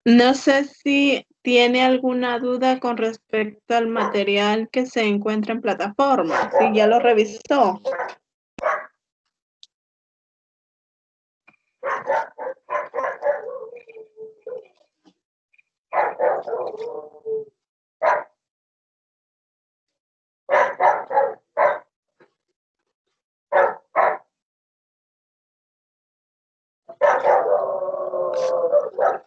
No sé si tiene alguna duda con respecto al material que se encuentra en plataforma, si ya lo revisó.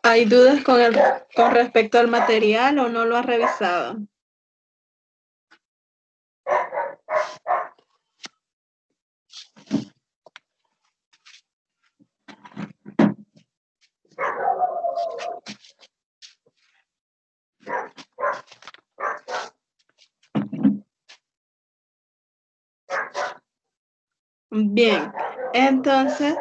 ¿Hay dudas con respecto al material o no lo ha revisado? Bien, entonces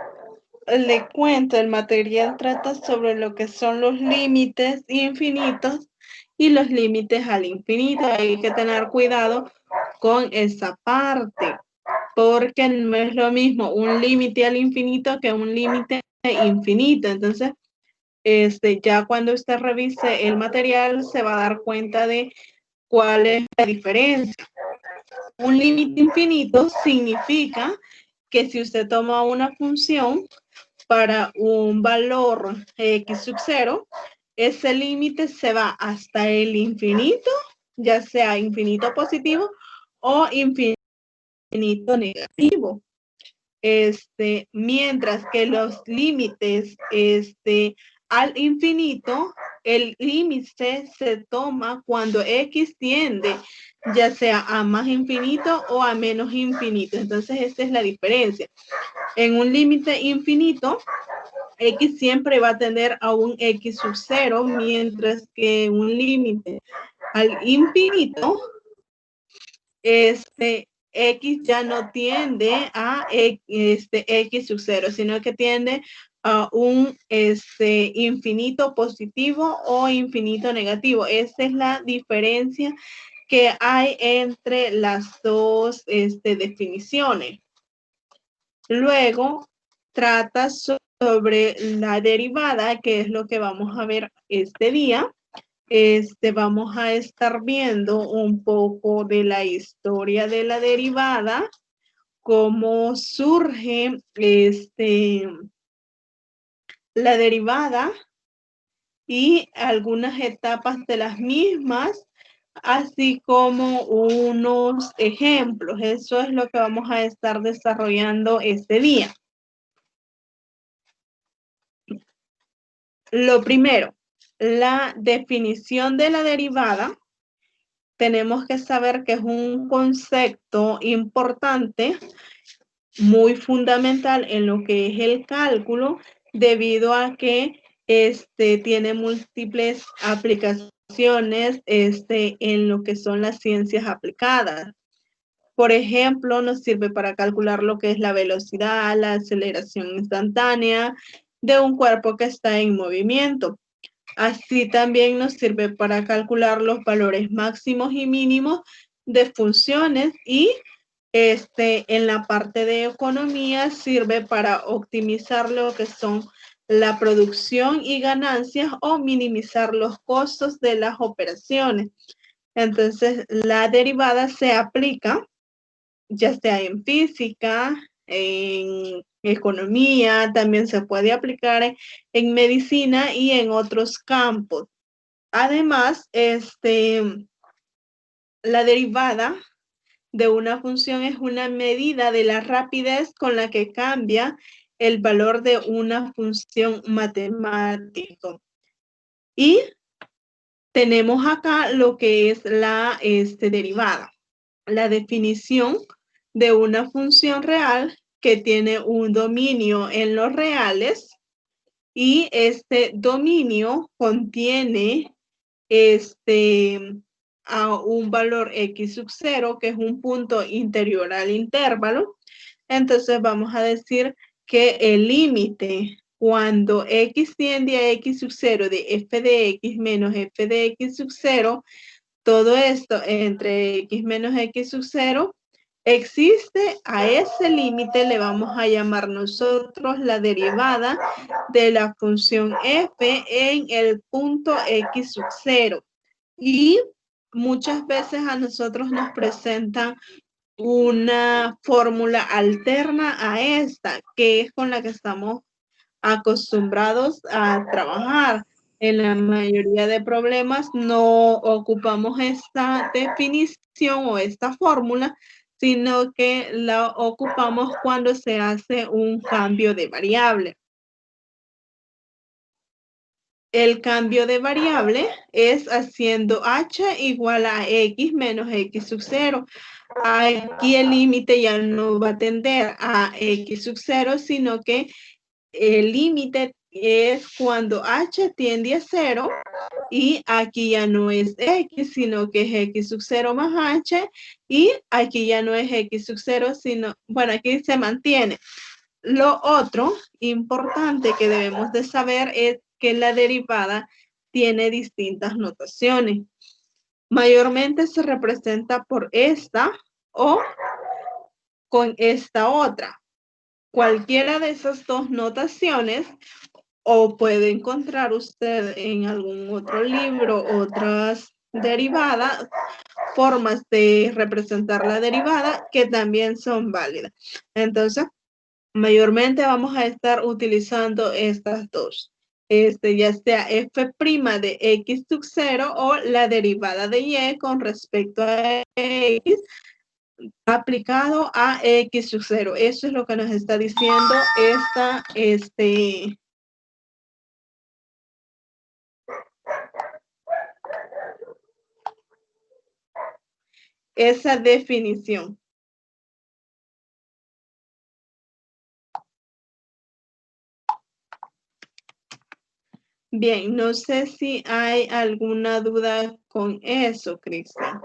le cuento, el material trata sobre lo que son los límites infinitos y los límites al infinito. Hay que tener cuidado con esa parte, porque no es lo mismo un límite al infinito que un límite infinito. Entonces, ya cuando usted revise el material se va a dar cuenta de cuál es la diferencia. Un límite infinito significa que si usted toma una función para un valor x sub 0, ese límite se va hasta el infinito, ya sea infinito positivo o infinito negativo. Mientras que los límites al infinito, el límite se toma cuando x tiende ya sea a más infinito o a menos infinito. Entonces, esta es la diferencia. En un límite infinito, x siempre va a tender a un x sub 0, mientras que un límite al infinito, x ya no tiende a x sub 0, sino que tiende a un infinito positivo o infinito negativo. Esa es la diferencia que hay entre las dos definiciones. Luego, trata sobre la derivada, que es lo que vamos a ver este día. Vamos a estar viendo un poco de la historia de la derivada, cómo surge la derivada y algunas etapas de las mismas, así como unos ejemplos. Eso es lo que vamos a estar desarrollando este día. Lo primero, la definición de la derivada. Tenemos que saber que es un concepto importante, muy fundamental en lo que es el cálculo, debido a que tiene múltiples aplicaciones en lo que son las ciencias aplicadas. Por ejemplo, nos sirve para calcular lo que es la velocidad, la aceleración instantánea de un cuerpo que está en movimiento. Así también nos sirve para calcular los valores máximos y mínimos de funciones y en la parte de economía sirve para optimizar lo que son la producción y ganancias o minimizar los costos de las operaciones. Entonces, la derivada se aplica ya sea en física, en economía, también se puede aplicar en medicina y en otros campos. Además, la derivada de una función es una medida de la rapidez con la que cambia el valor de una función matemática. Y tenemos acá lo que es la derivada. La definición de una función real que tiene un dominio en los reales y este dominio contiene a un valor x sub 0, que es un punto interior al intervalo. Entonces vamos a decir que el límite cuando x tiende a x sub 0 de f de x menos f de x sub 0 todo esto entre x menos x sub 0 existe, a ese límite le vamos a llamar nosotros la derivada de la función f en el punto x sub 0. Y muchas veces a nosotros nos presentan una fórmula alterna a esta, que es con la que estamos acostumbrados a trabajar. En la mayoría de problemas no ocupamos esta definición o esta fórmula, sino que la ocupamos cuando se hace un cambio de variable. El cambio de variable es haciendo h igual a x menos x sub 0. Aquí el límite ya no va a tender a x sub 0, sino que el límite es cuando h tiende a 0 y aquí ya no es x, sino que es x sub 0 más h y aquí ya no es x sub 0, sino, bueno, aquí se mantiene. Lo otro importante que debemos de saber es que la derivada tiene distintas notaciones. Mayormente se representa por esta o con esta otra. Cualquiera de esas dos notaciones, o puede encontrar usted en algún otro libro otras derivadas, formas de representar la derivada que también son válidas. Entonces, mayormente vamos a estar utilizando estas dos. Ya sea f' de x sub 0 o la derivada de y con respecto a x aplicado a x sub 0. Eso es lo que nos está diciendo esa definición. Bien, no sé si hay alguna duda con eso, Cristian.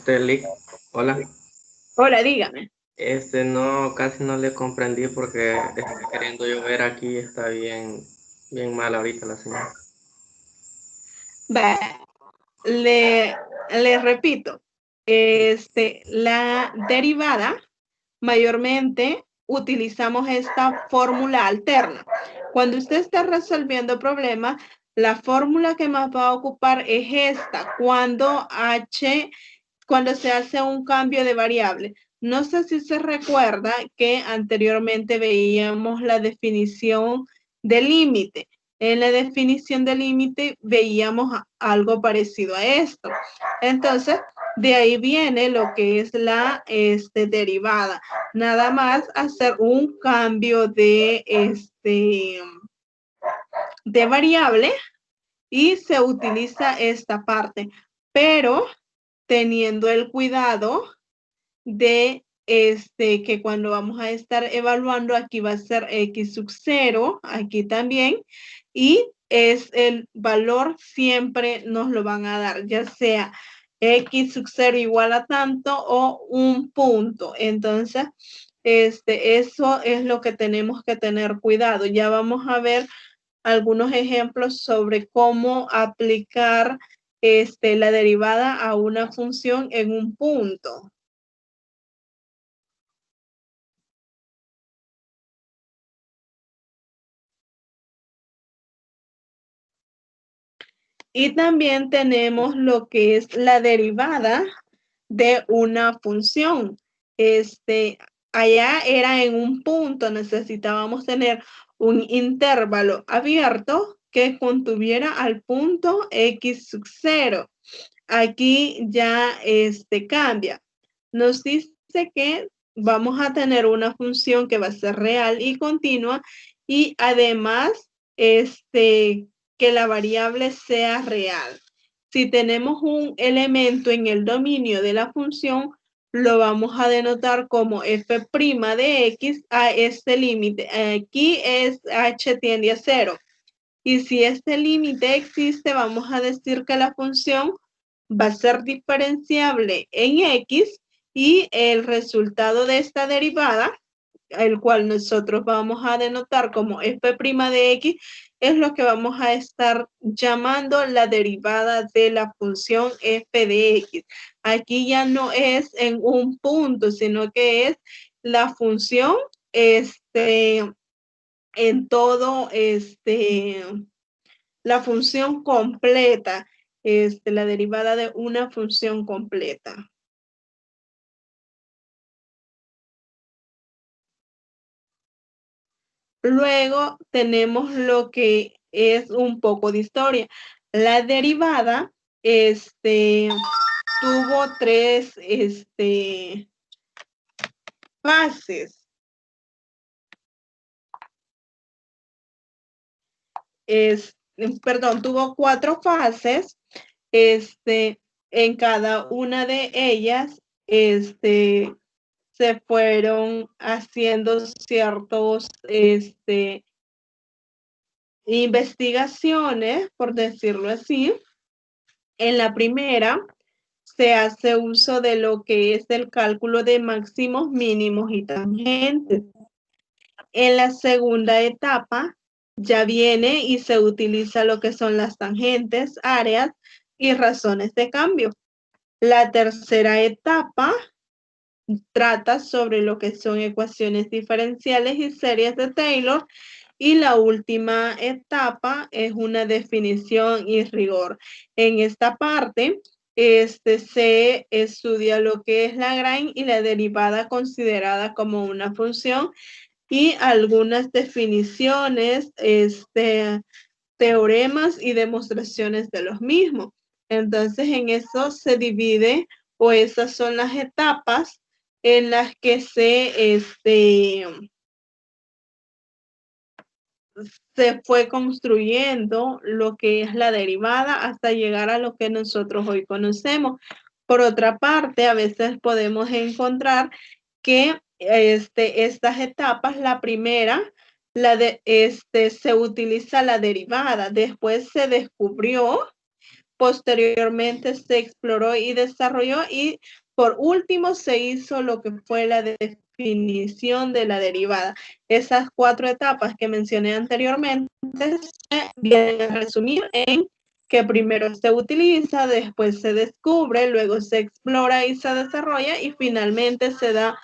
Lick, hola. Hola, dígame. No, casi no le comprendí porque está queriendo llover aquí, está bien mal ahorita la señal. Le repito, la derivada, mayormente utilizamos esta fórmula alterna. Cuando usted está resolviendo problemas, la fórmula que más va a ocupar es esta, cuando se hace un cambio de variable. No sé si se recuerda que anteriormente veíamos la definición de límite. En la definición de límite veíamos algo parecido a esto. Entonces, de ahí viene lo que es la derivada. Nada más hacer un cambio de variable y se utiliza esta parte, pero teniendo el cuidado de que cuando vamos a estar evaluando, aquí va a ser x sub 0, aquí también, y es el valor siempre nos lo van a dar, ya sea x sub 0 igual a tanto o un punto. Entonces, eso es lo que tenemos que tener cuidado. Ya vamos a ver algunos ejemplos sobre cómo aplicar la derivada a una función en un punto. Y también tenemos lo que es la derivada de una función. Allá era en un punto, necesitábamos tener un intervalo abierto que contuviera al punto x sub 0. Aquí ya cambia. Nos dice que vamos a tener una función que va a ser real y continua y además que la variable sea real. Si tenemos un elemento en el dominio de la función, lo vamos a denotar como f' de x a este límite. Aquí es h tiende a 0. Y si este límite existe, vamos a decir que la función va a ser diferenciable en x y el resultado de esta derivada, el cual nosotros vamos a denotar como f' de x, es lo que vamos a estar llamando la derivada de la función f de x. Aquí ya no es en un punto, sino que es la función en todo la función completa, la derivada de una función completa. Luego tenemos lo que es un poco de historia. La derivada tuvo tres fases. Perdón, tuvo 4 fases. En cada una de ellas, se fueron haciendo ciertos investigaciones, por decirlo así. En la primera se hace uso de lo que es el cálculo de máximos, mínimos y tangentes. En la segunda etapa ya viene y se utiliza lo que son las tangentes, áreas y razones de cambio. La tercera etapa trata sobre lo que son ecuaciones diferenciales y series de Taylor. Y la última etapa es una definición y rigor. En esta parte, se estudia lo que es Lagrange y la derivada considerada como una función y algunas definiciones, teoremas y demostraciones de los mismos. Entonces, en eso se divide, o esas son las etapas en las que se fue construyendo lo que es la derivada hasta llegar a lo que nosotros hoy conocemos. Por otra parte, a veces podemos encontrar que estas etapas, la primera, se utiliza la derivada, después se descubrió, posteriormente se exploró y desarrolló y por último se hizo lo que fue la definición de la derivada. Esas 4 etapas que mencioné anteriormente se vienen a resumir en que primero se utiliza, después se descubre, luego se explora y se desarrolla y finalmente se da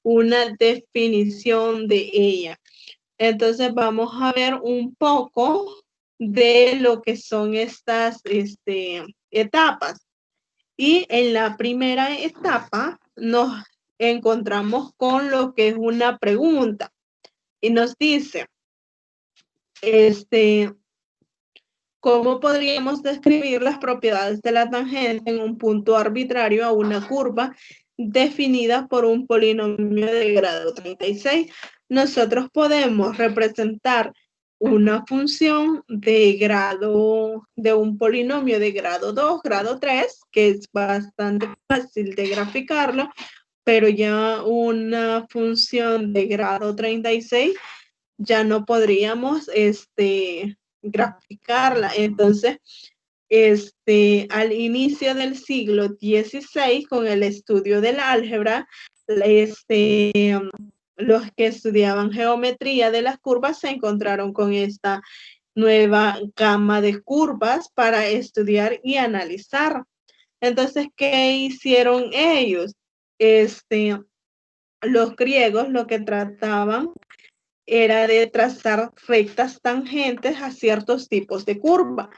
una definición de ella. Entonces vamos a ver un poco de lo que son estas etapas. Y en la primera etapa nos encontramos con lo que es una pregunta. Y nos dice, ¿cómo podríamos describir las propiedades de la tangente en un punto arbitrario a una curva definida por un polinomio de grado 36? Nosotros podemos representar una función de grado, de un polinomio de grado 2, grado 3, que es bastante fácil de graficarlo, pero ya una función de grado 36 ya no podríamos graficarla. Entonces, al inicio del siglo XVI, con el estudio del álgebra, los que estudiaban geometría de las curvas se encontraron con esta nueva gama de curvas para estudiar y analizar. Entonces, ¿qué hicieron ellos? Los griegos lo que trataban era de trazar rectas tangentes a ciertos tipos de curva.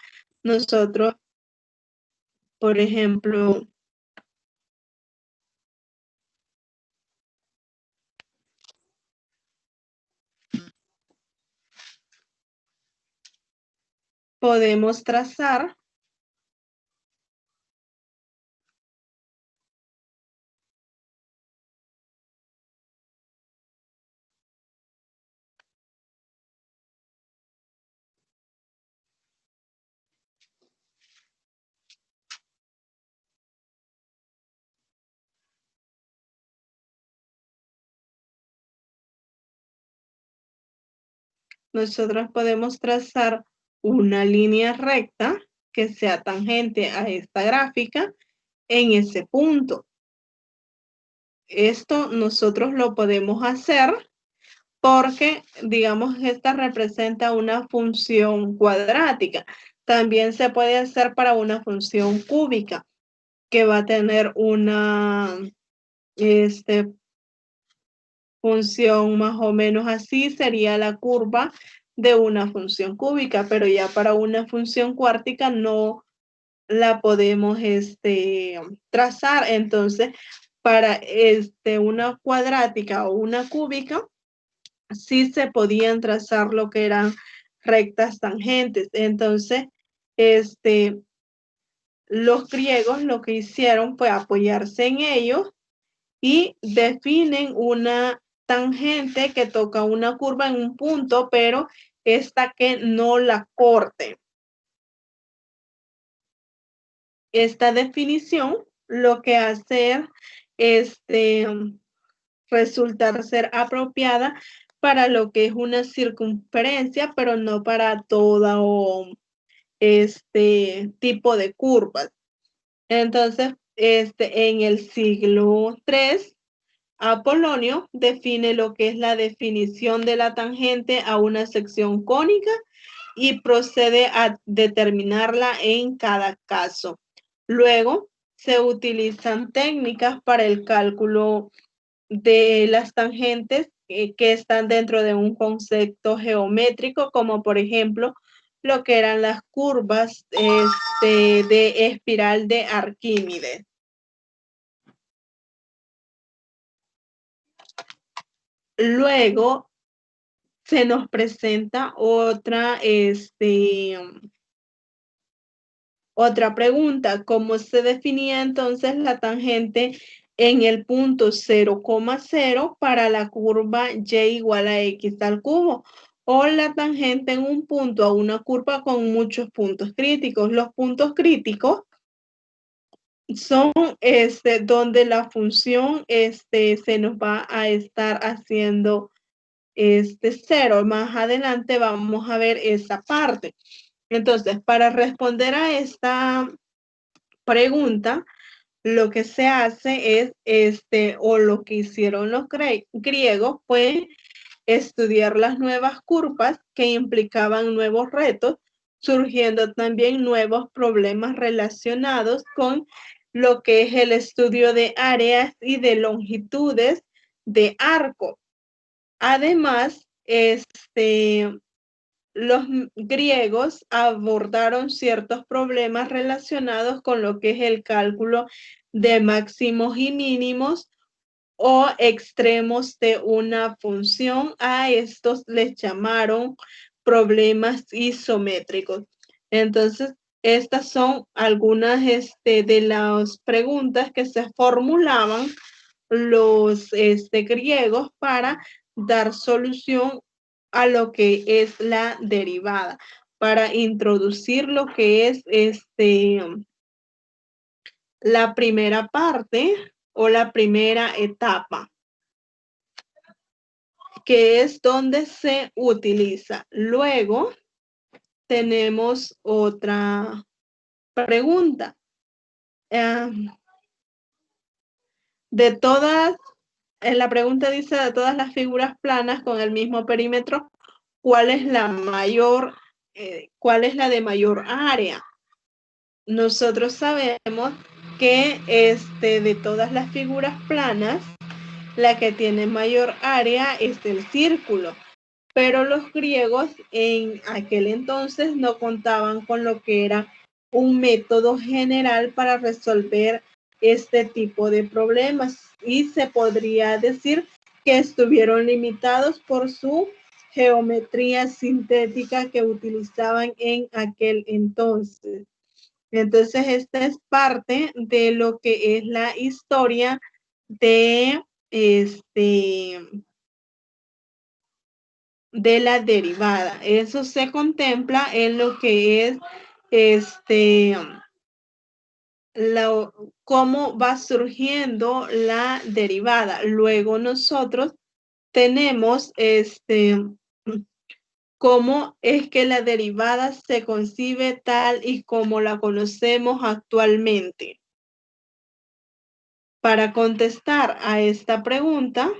Nosotros, por ejemplo, podemos trazar nosotros podemos trazar una línea recta que sea tangente a esta gráfica en ese punto. Esto nosotros lo podemos hacer porque, digamos, esta representa una función cuadrática. También se puede hacer para una función cúbica, que va a tener una función más o menos así, sería la curva de una función cúbica, pero ya para una función cuártica no la podemos trazar. Entonces, para una cuadrática o una cúbica, sí se podían trazar lo que eran rectas tangentes. Entonces, los griegos lo que hicieron fue apoyarse en ellos y definen una tangente que toca una curva en un punto, pero esta que no la corte. Esta definición lo que hace es resultar ser apropiada para lo que es una circunferencia, pero no para todo este tipo de curvas. Entonces, en el siglo III, Apolonio define lo que es la definición de la tangente a una sección cónica y procede a determinarla en cada caso. Luego, se utilizan técnicas para el cálculo de las tangentes que están dentro de un concepto geométrico, como por ejemplo lo que eran las curvas de espiral de Arquímedes. Luego se nos presenta otra pregunta. ¿Cómo se definía entonces la tangente en el punto 0,0 para la curva y igual a x al cubo? O la tangente en un punto a una curva con muchos puntos críticos. Los puntos críticos son donde la función se nos va a estar haciendo cero. Más adelante vamos a ver esa parte. Entonces, para responder a esta pregunta, lo que se hace es, o lo que hicieron los griegos fue estudiar las nuevas curvas que implicaban nuevos retos, surgiendo también nuevos problemas relacionados con lo que es el estudio de áreas y de longitudes de arco. Además, los griegos abordaron ciertos problemas relacionados con lo que es el cálculo de máximos y mínimos o extremos de una función. A estos les llamaron problemas isométricos. Entonces, estas son algunas de las preguntas que se formulaban los griegos para dar solución a lo que es la derivada, para introducir lo que es la primera parte o la primera etapa, que es donde se utiliza. Luego tenemos otra pregunta. De todas, la pregunta dice, de todas las figuras planas con el mismo perímetro, ¿cuál es la mayor, cuál es la de mayor área? Nosotros sabemos que de todas las figuras planas, la que tiene mayor área es el círculo, pero los griegos en aquel entonces no contaban con lo que era un método general para resolver este tipo de problemas y se podría decir que estuvieron limitados por su geometría sintética que utilizaban en aquel entonces. Entonces, esta es parte de lo que es la historia de de la derivada. Eso se contempla en lo que es cómo va surgiendo la derivada. Luego nosotros tenemos cómo es que la derivada se concibe tal y como la conocemos actualmente. Para contestar a esta pregunta,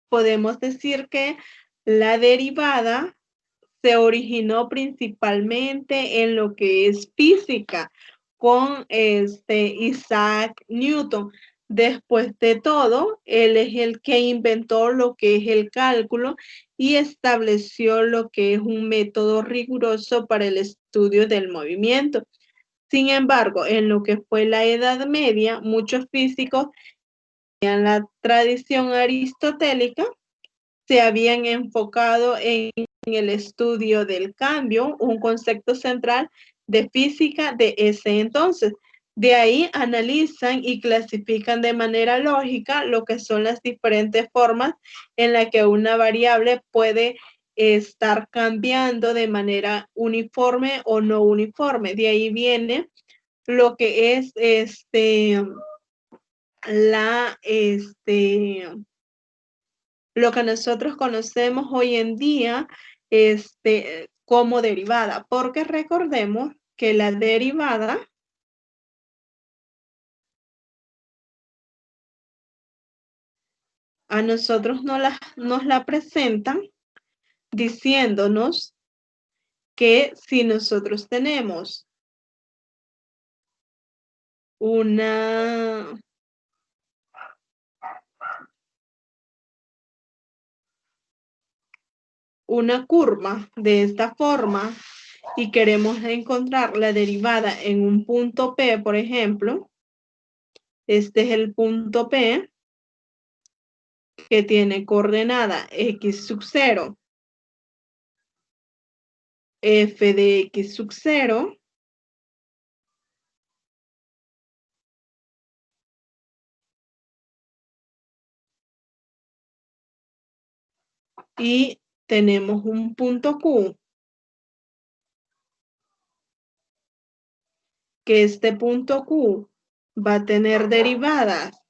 podemos decir que la derivada se originó principalmente en lo que es física con Isaac Newton. Después de todo, él es el que inventó lo que es el cálculo y estableció lo que es un método riguroso para el estudio del movimiento. Sin embargo, en lo que fue la Edad Media, muchos físicos en la tradición aristotélica se habían enfocado en el estudio del cambio, un concepto central de física de ese entonces. De ahí analizan y clasifican de manera lógica lo que son las diferentes formas en las que una variable puede estar cambiando de manera uniforme o no uniforme. De ahí viene lo que es lo que nosotros conocemos hoy en día como derivada, porque recordemos que la derivada a nosotros nos la presentan diciéndonos que si nosotros tenemos una curva de esta forma y queremos encontrar la derivada en un punto P, por ejemplo, este es el punto P que tiene coordenada x sub 0, f de x sub 0, y tenemos un punto Q, que este punto Q va a tener derivadas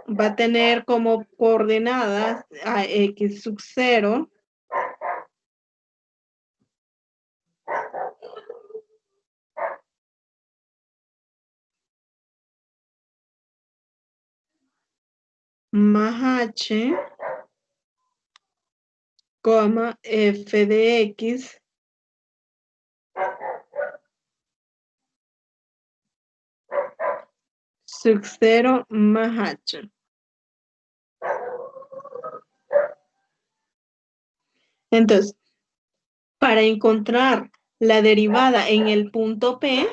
va a tener como coordenadas a x sub 0 más h, coma f de x sub 0 más h. Entonces, para encontrar la derivada en el punto P,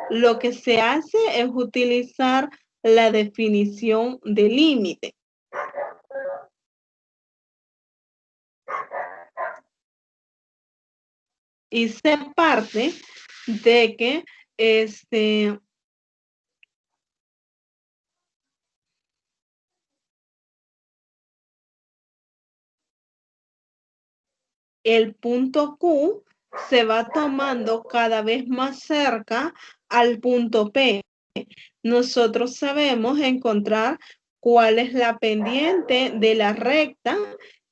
lo que se hace es utilizar la definición de límite. Y se parte de que el punto Q se va tomando cada vez más cerca al punto P. Nosotros sabemos encontrar cuál es la pendiente de la recta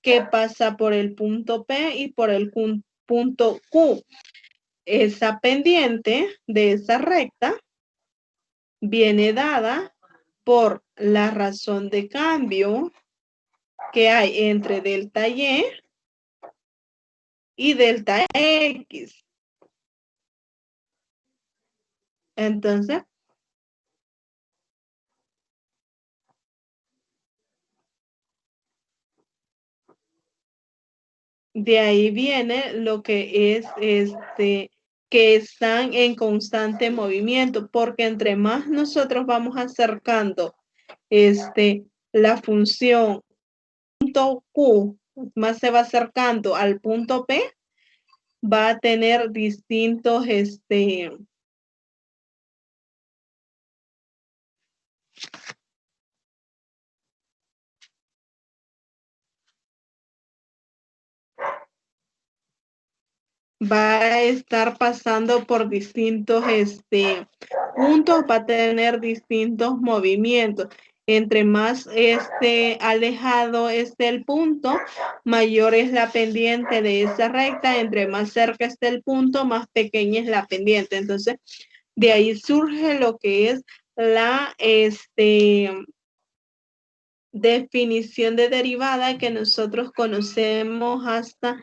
que pasa por el punto P y por el punto Q. Esa pendiente de esa recta viene dada por la razón de cambio que hay entre delta y delta X. Entonces, de ahí viene lo que es que están en constante movimiento, porque entre más nosotros vamos acercando la función punto Q, más se va acercando al punto P, va a tener distintos va a estar pasando por distintos puntos, va a tener distintos movimientos. Entre más alejado esté el punto, mayor es la pendiente de esa recta. Entre más cerca esté el punto, más pequeña es la pendiente. Entonces, de ahí surge lo que es la definición de derivada que nosotros conocemos hasta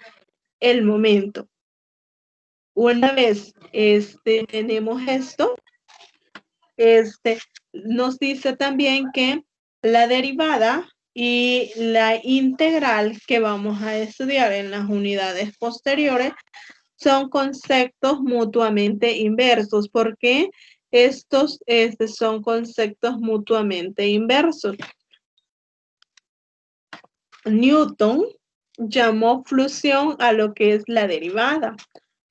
el momento. Una vez tenemos esto, nos dice también que la derivada y la integral que vamos a estudiar en las unidades posteriores son conceptos mutuamente inversos. ¿Por qué estos son conceptos mutuamente inversos? Newton llamó fluxión a lo que es la derivada,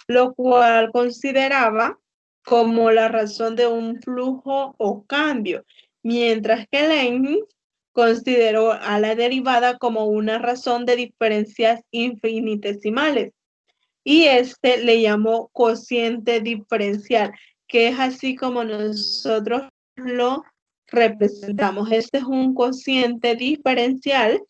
lo cual consideraba como la razón de un flujo o cambio, mientras que Leibniz consideró a la derivada como una razón de diferencias infinitesimales y le llamó cociente diferencial, que es así como nosotros lo representamos. Este es un cociente diferencial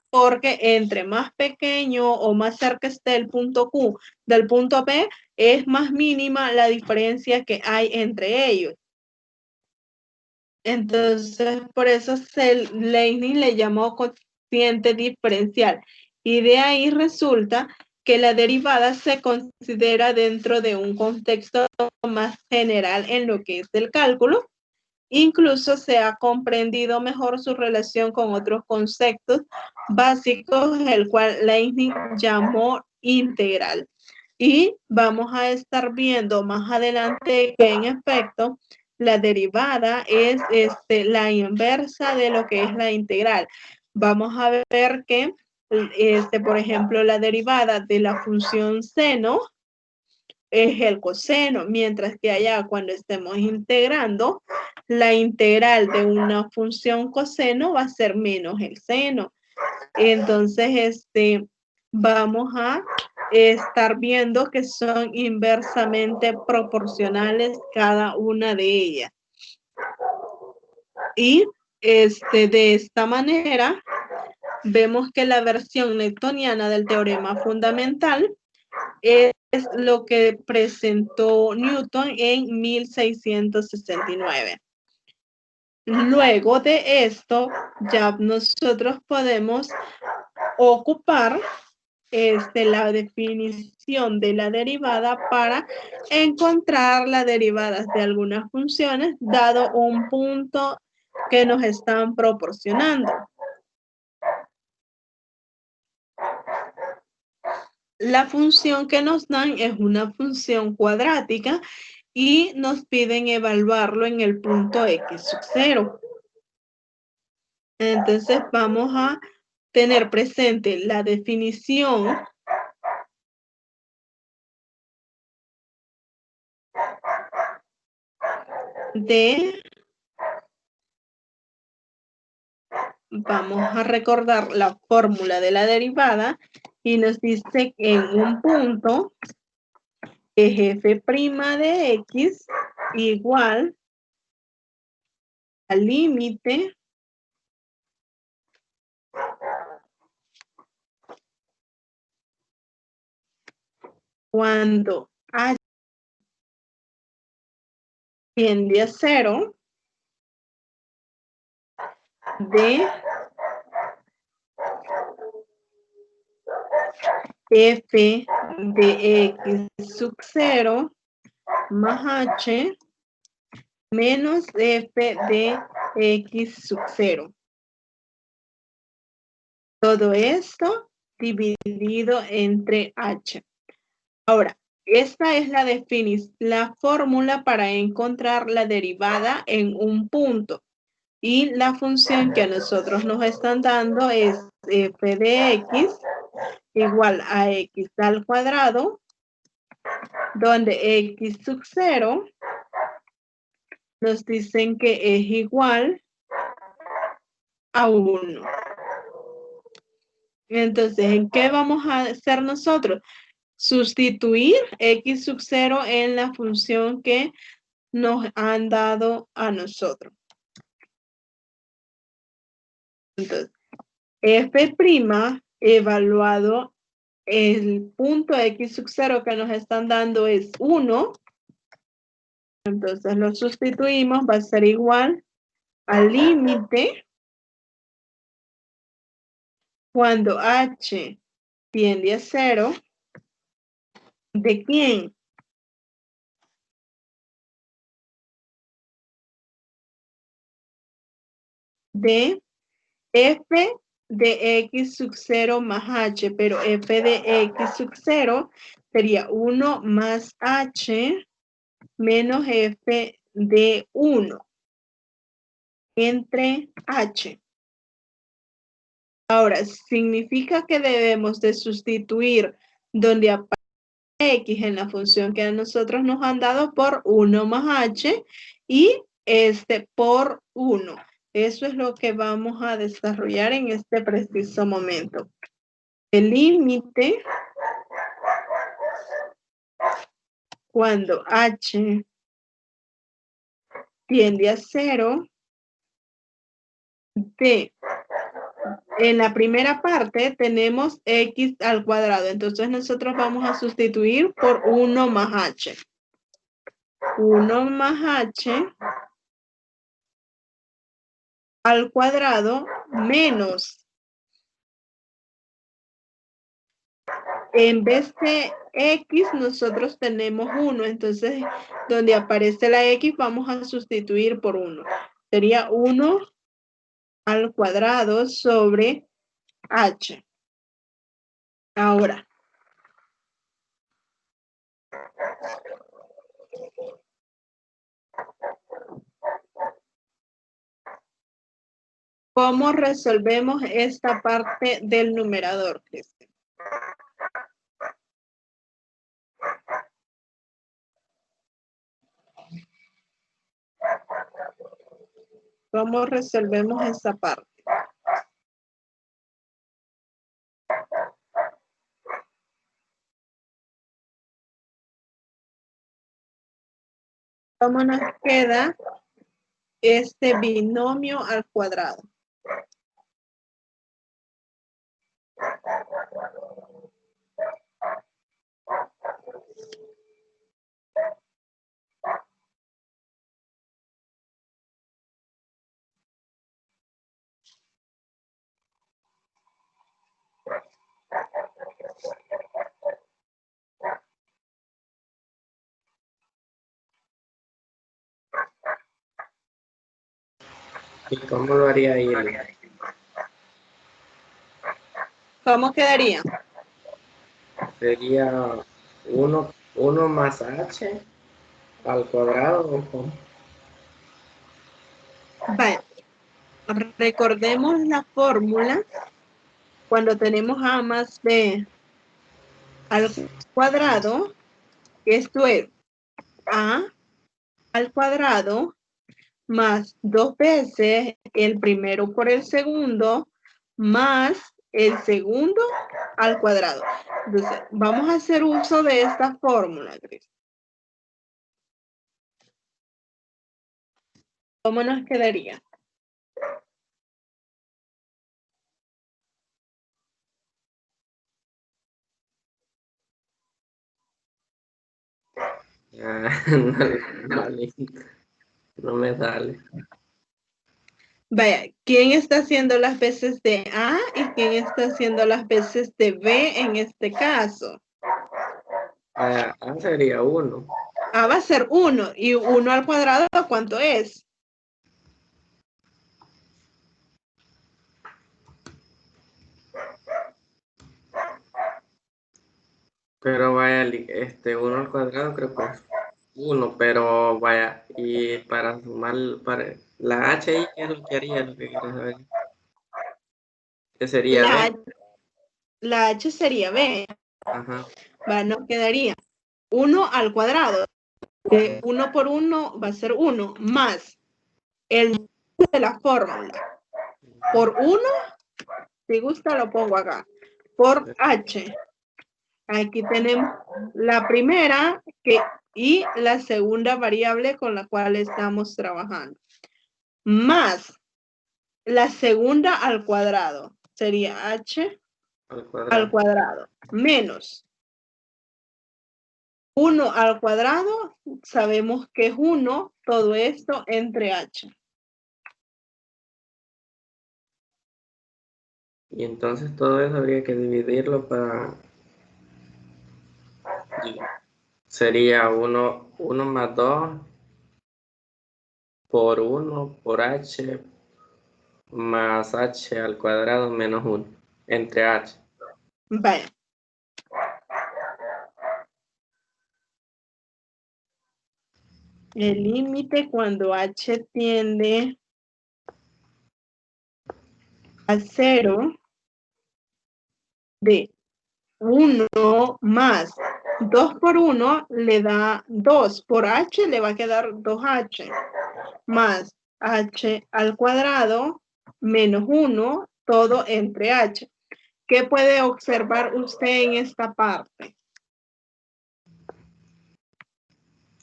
porque entre más pequeño o más cerca esté el punto Q del punto P, es más mínima la diferencia que hay entre ellos. Entonces, por eso Leibniz le llamó cociente diferencial. Y de ahí resulta que la derivada se considera dentro de un contexto más general en lo que es el cálculo. Incluso se ha comprendido mejor su relación con otros conceptos básicos, el cual Leibniz llamó integral. Y vamos a estar viendo más adelante que en efecto la derivada es la inversa de lo que es la integral. Vamos a ver que, por ejemplo, la derivada de la función seno es el coseno, mientras que allá cuando estemos integrando, la integral de una función coseno va a ser menos el seno. Entonces, vamos a estar viendo que son inversamente proporcionales cada una de ellas. Y de esta manera, vemos que la versión newtoniana del teorema fundamental es lo que presentó Newton en 1669. Luego de esto, ya nosotros podemos ocupar la definición de la derivada para encontrar las derivadas de algunas funciones dado un punto que nos están proporcionando. La función que nos dan es una función cuadrática y nos piden evaluarlo en el punto x sub 0. Entonces vamos a tener presente la definición vamos a recordar la fórmula de la derivada y nos dice que en un punto es f' de x igual al límite cuando h tiende a 0 de f de x sub 0 más h menos f de x sub 0. Todo esto dividido entre h. Ahora, esta es la fórmula para encontrar la derivada en un punto. Y la función que a nosotros nos están dando es f de x igual a x al cuadrado, donde x sub 0 nos dicen que es igual a 1. Entonces, ¿en qué vamos a hacer nosotros? sustituir x sub 0 en la función que nos han dado a nosotros. Entonces, f' evaluado, el punto x sub 0 que nos están dando es 1. Entonces lo sustituimos, va a ser igual al límite cuando h tiende a 0, ¿de quién? De f de x sub 0 más h, pero f de x sub 0 sería 1 más h menos f de 1 entre h. Ahora, significa que debemos de sustituir donde aparece x en la función que a nosotros nos han dado por 1 más h y por 1. Eso es lo que vamos a desarrollar en este preciso momento. El límite cuando h tiende a 0 de, en la primera parte tenemos x al cuadrado, entonces nosotros vamos a sustituir por 1 más h. 1 más h al cuadrado menos, en vez de x nosotros tenemos 1, entonces donde aparece la x vamos a sustituir por 1. Sería 1 al cuadrado sobre h. Ahora, ¿cómo resolvemos esta parte del numerador, Cristian? ¿Cómo resolvemos esa parte? ¿Cómo nos queda este binomio al cuadrado? ¿Y cómo lo haría ahí? ¿Cómo quedaría? Sería 1 más h al cuadrado. ¿O cómo? Vale. Recordemos la fórmula cuando tenemos a más b al cuadrado. Esto es a al cuadrado más 2 veces el primero por el segundo más el segundo al cuadrado. Entonces, vamos a hacer uso de esta fórmula, Cris. ¿Cómo nos quedaría? No me sale. Vaya, ¿quién está haciendo las veces de A y quién está haciendo las veces de B en este caso? A sería 1. A va a ser 1 y 1 al cuadrado, ¿cuánto es? Pero vaya, 1 al cuadrado creo que es 1, pero vaya, y para sumar, para la h ahí, ¿qué es lo que haría? Lo que quiero saber. ¿Qué sería b? La h sería b. Ajá. Va, nos quedaría 1 al cuadrado. 1 por 1 va a ser 1 más el de la fórmula. Por 1, si gusta lo pongo acá. Por h. Aquí tenemos la primera y la segunda variable con la cual estamos trabajando. Más la segunda al cuadrado. Sería h al cuadrado. Menos 1 al cuadrado. Sabemos que es 1. Todo esto entre h. Y entonces todo eso habría que dividirlo para... Sería 1 más 2 por 1 por h más h al cuadrado menos 1 entre h. Vaya. El límite cuando h tiende a 0 de 1 más 2 por 1 le da 2. Por h le va a quedar 2h. Más h al cuadrado menos 1, todo entre h. ¿Qué puede observar usted en esta parte?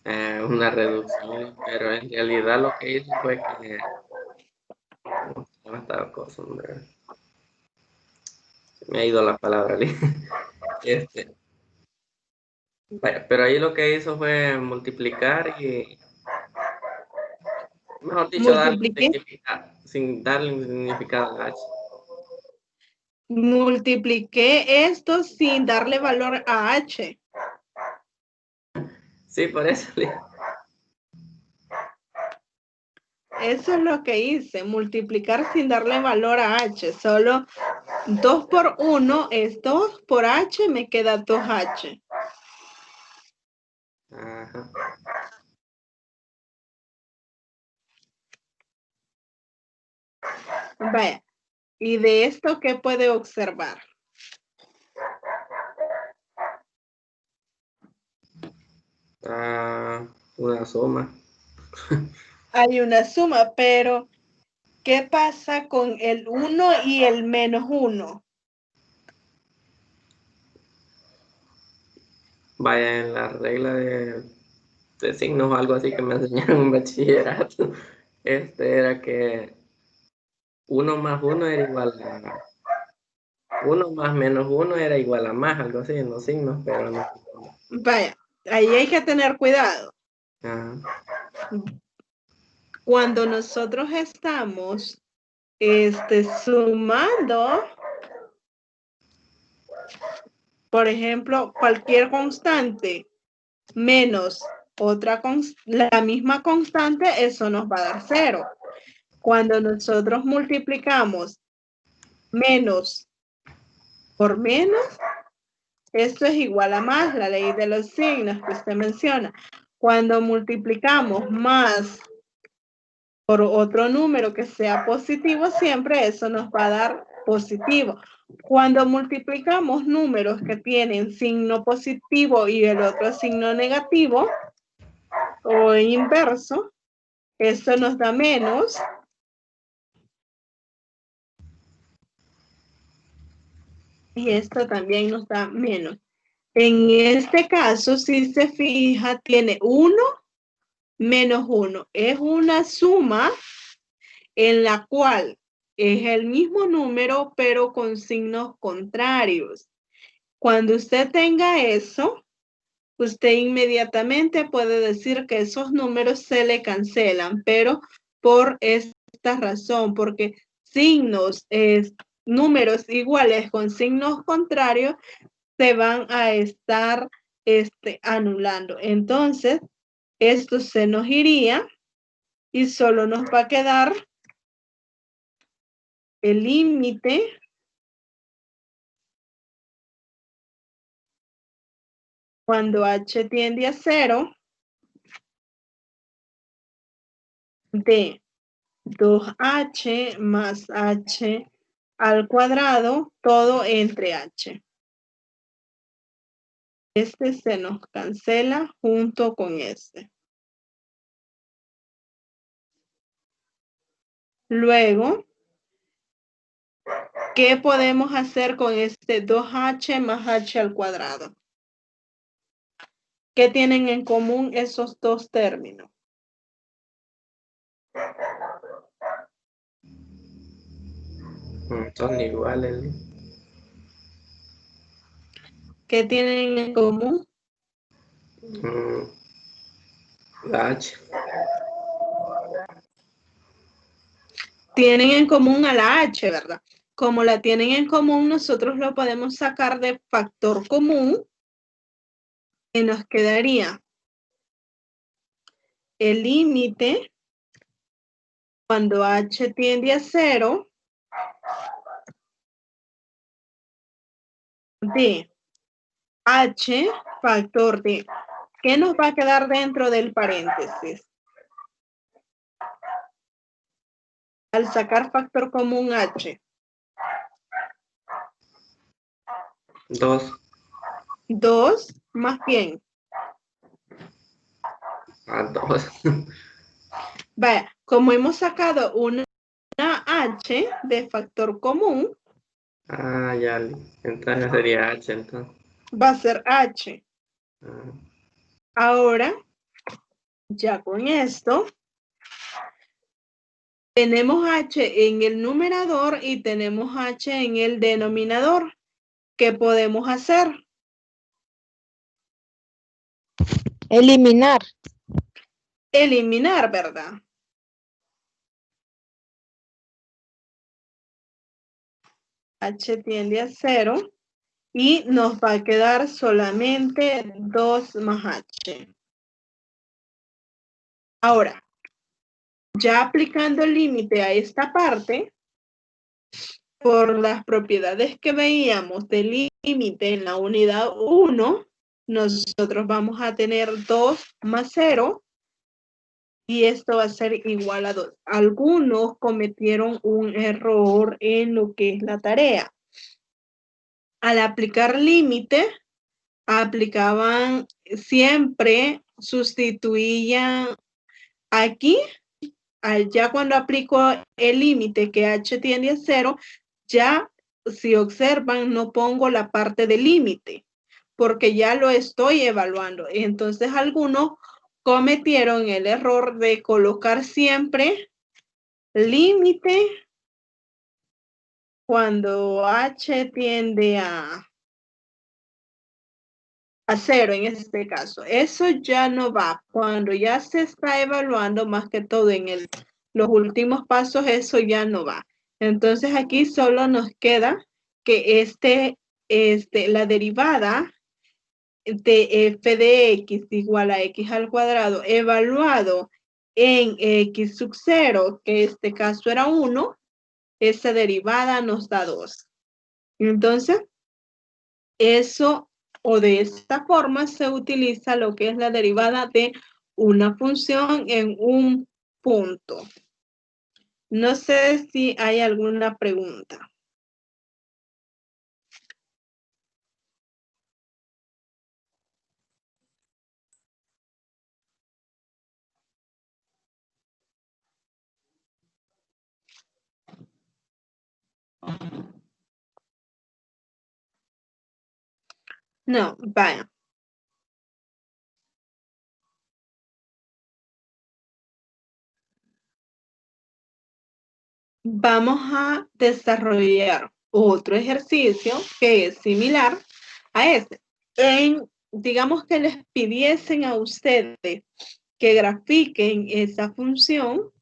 Una reducción, pero en realidad lo que hizo fue que... esta cosa, hombre. Me ha ido la palabra. Vaya, pero ahí lo que hizo fue multiplicar y, mejor dicho, Multipliqué. sin darle un significado a h. Multipliqué esto sin darle valor a h. Sí, por eso. Eso es lo que hice, multiplicar sin darle valor a h. Solo 2 por 1 es 2 por h, me queda 2h. Ajá. Vaya, y de esto, ¿qué puede observar? Una suma. Hay una suma, pero ¿qué pasa con el 1 y el menos 1? Vaya, en la regla de signos o algo así que me enseñaron en bachillerato, era que 1 más 1 era igual a 1 más menos 1 era igual a más, algo así en los signos, pero no. Vaya, ahí hay que tener cuidado. Ajá. Cuando nosotros estamos sumando, por ejemplo, cualquier constante menos la misma constante, eso nos va a dar 0. Cuando nosotros multiplicamos menos por menos, esto es igual a más, la ley de los signos que usted menciona. Cuando multiplicamos más por otro número que sea positivo, siempre eso nos va a dar positivo. Cuando multiplicamos números que tienen signo positivo y el otro signo negativo o inverso, esto nos da menos. Y esto también nos da menos. En este caso, si se fija, tiene 1 menos 1. Es una suma en la cual es el mismo número, pero con signos contrarios. Cuando usted tenga eso, usted inmediatamente puede decir que esos números se le cancelan, pero por esta razón, porque números iguales con signos contrarios se van a estar anulando. Entonces, esto se nos iría y solo nos va a quedar el límite cuando h tiende a 0 de 2h más h al cuadrado, todo entre h. Este se nos cancela junto con este. Luego, ¿Qué podemos hacer con este 2h más h al cuadrado? ¿Qué tienen en común esos dos términos? Son iguales. ¿Qué tienen en común? La H. Tienen en común a la h, ¿verdad? Como la tienen en común, nosotros lo podemos sacar de factor común y nos quedaría el límite cuando h tiende a 0 de h factor de. ¿Qué nos va a quedar dentro del paréntesis? Al sacar factor común h. 2. 2 más bien. 2. Vaya, como hemos sacado una h de factor común, Ya. Entonces sería H, entonces. va a ser h. Ah, Ahora, ya con esto, tenemos h en el numerador y tenemos h en el denominador. ¿Qué podemos hacer? Eliminar. Eliminar, ¿verdad? H tiende a 0 y nos va a quedar solamente 2 más h. Ahora, ya aplicando el límite a esta parte, por las propiedades que veíamos del límite en la unidad 1, nosotros vamos a tener 2 más 0 y esto va a ser igual a 2. Algunos cometieron un error en lo que es la tarea. Al aplicar límite, aplicaban siempre, sustituían aquí, ya cuando aplico el límite que h tiende a 0, ya si observan no pongo la parte del límite, porque ya lo estoy evaluando. Entonces algunos cometieron el error de colocar siempre límite cuando h tiende a 0 en este caso. Eso ya no va. Cuando ya se está evaluando, más que todo en los últimos pasos, eso ya no va. Entonces aquí solo nos queda que la derivada de f de x igual a x al cuadrado evaluado en x sub 0, que en este caso era 1, esa derivada nos da 2. Entonces, eso o de esta forma se utiliza lo que es la derivada de una función en un punto. No sé si hay alguna pregunta. No, vaya. Vamos a desarrollar otro ejercicio que es similar a este. Digamos que les pidiesen a ustedes que grafiquen esa función.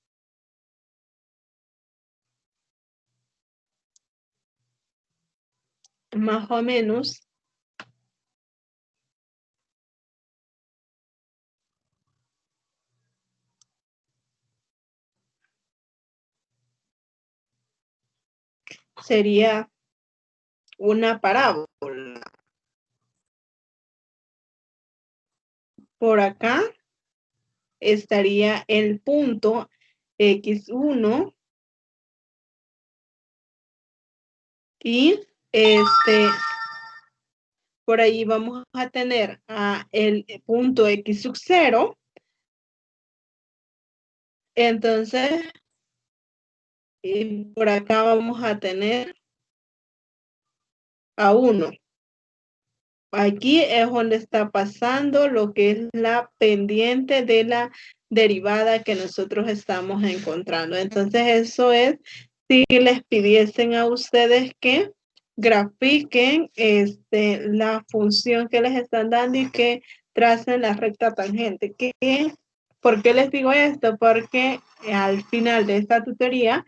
Más o menos. Sería una parábola. Por acá estaría el punto x1 y por ahí vamos a tener el punto x sub 0. Entonces, por acá vamos a tener a 1. Aquí es donde está pasando lo que es la pendiente de la derivada que nosotros estamos encontrando. Entonces, eso es si les pidiesen a ustedes que grafiquen la función que les están dando y que tracen la recta tangente. ¿Por qué les digo esto? Porque al final de esta tutoría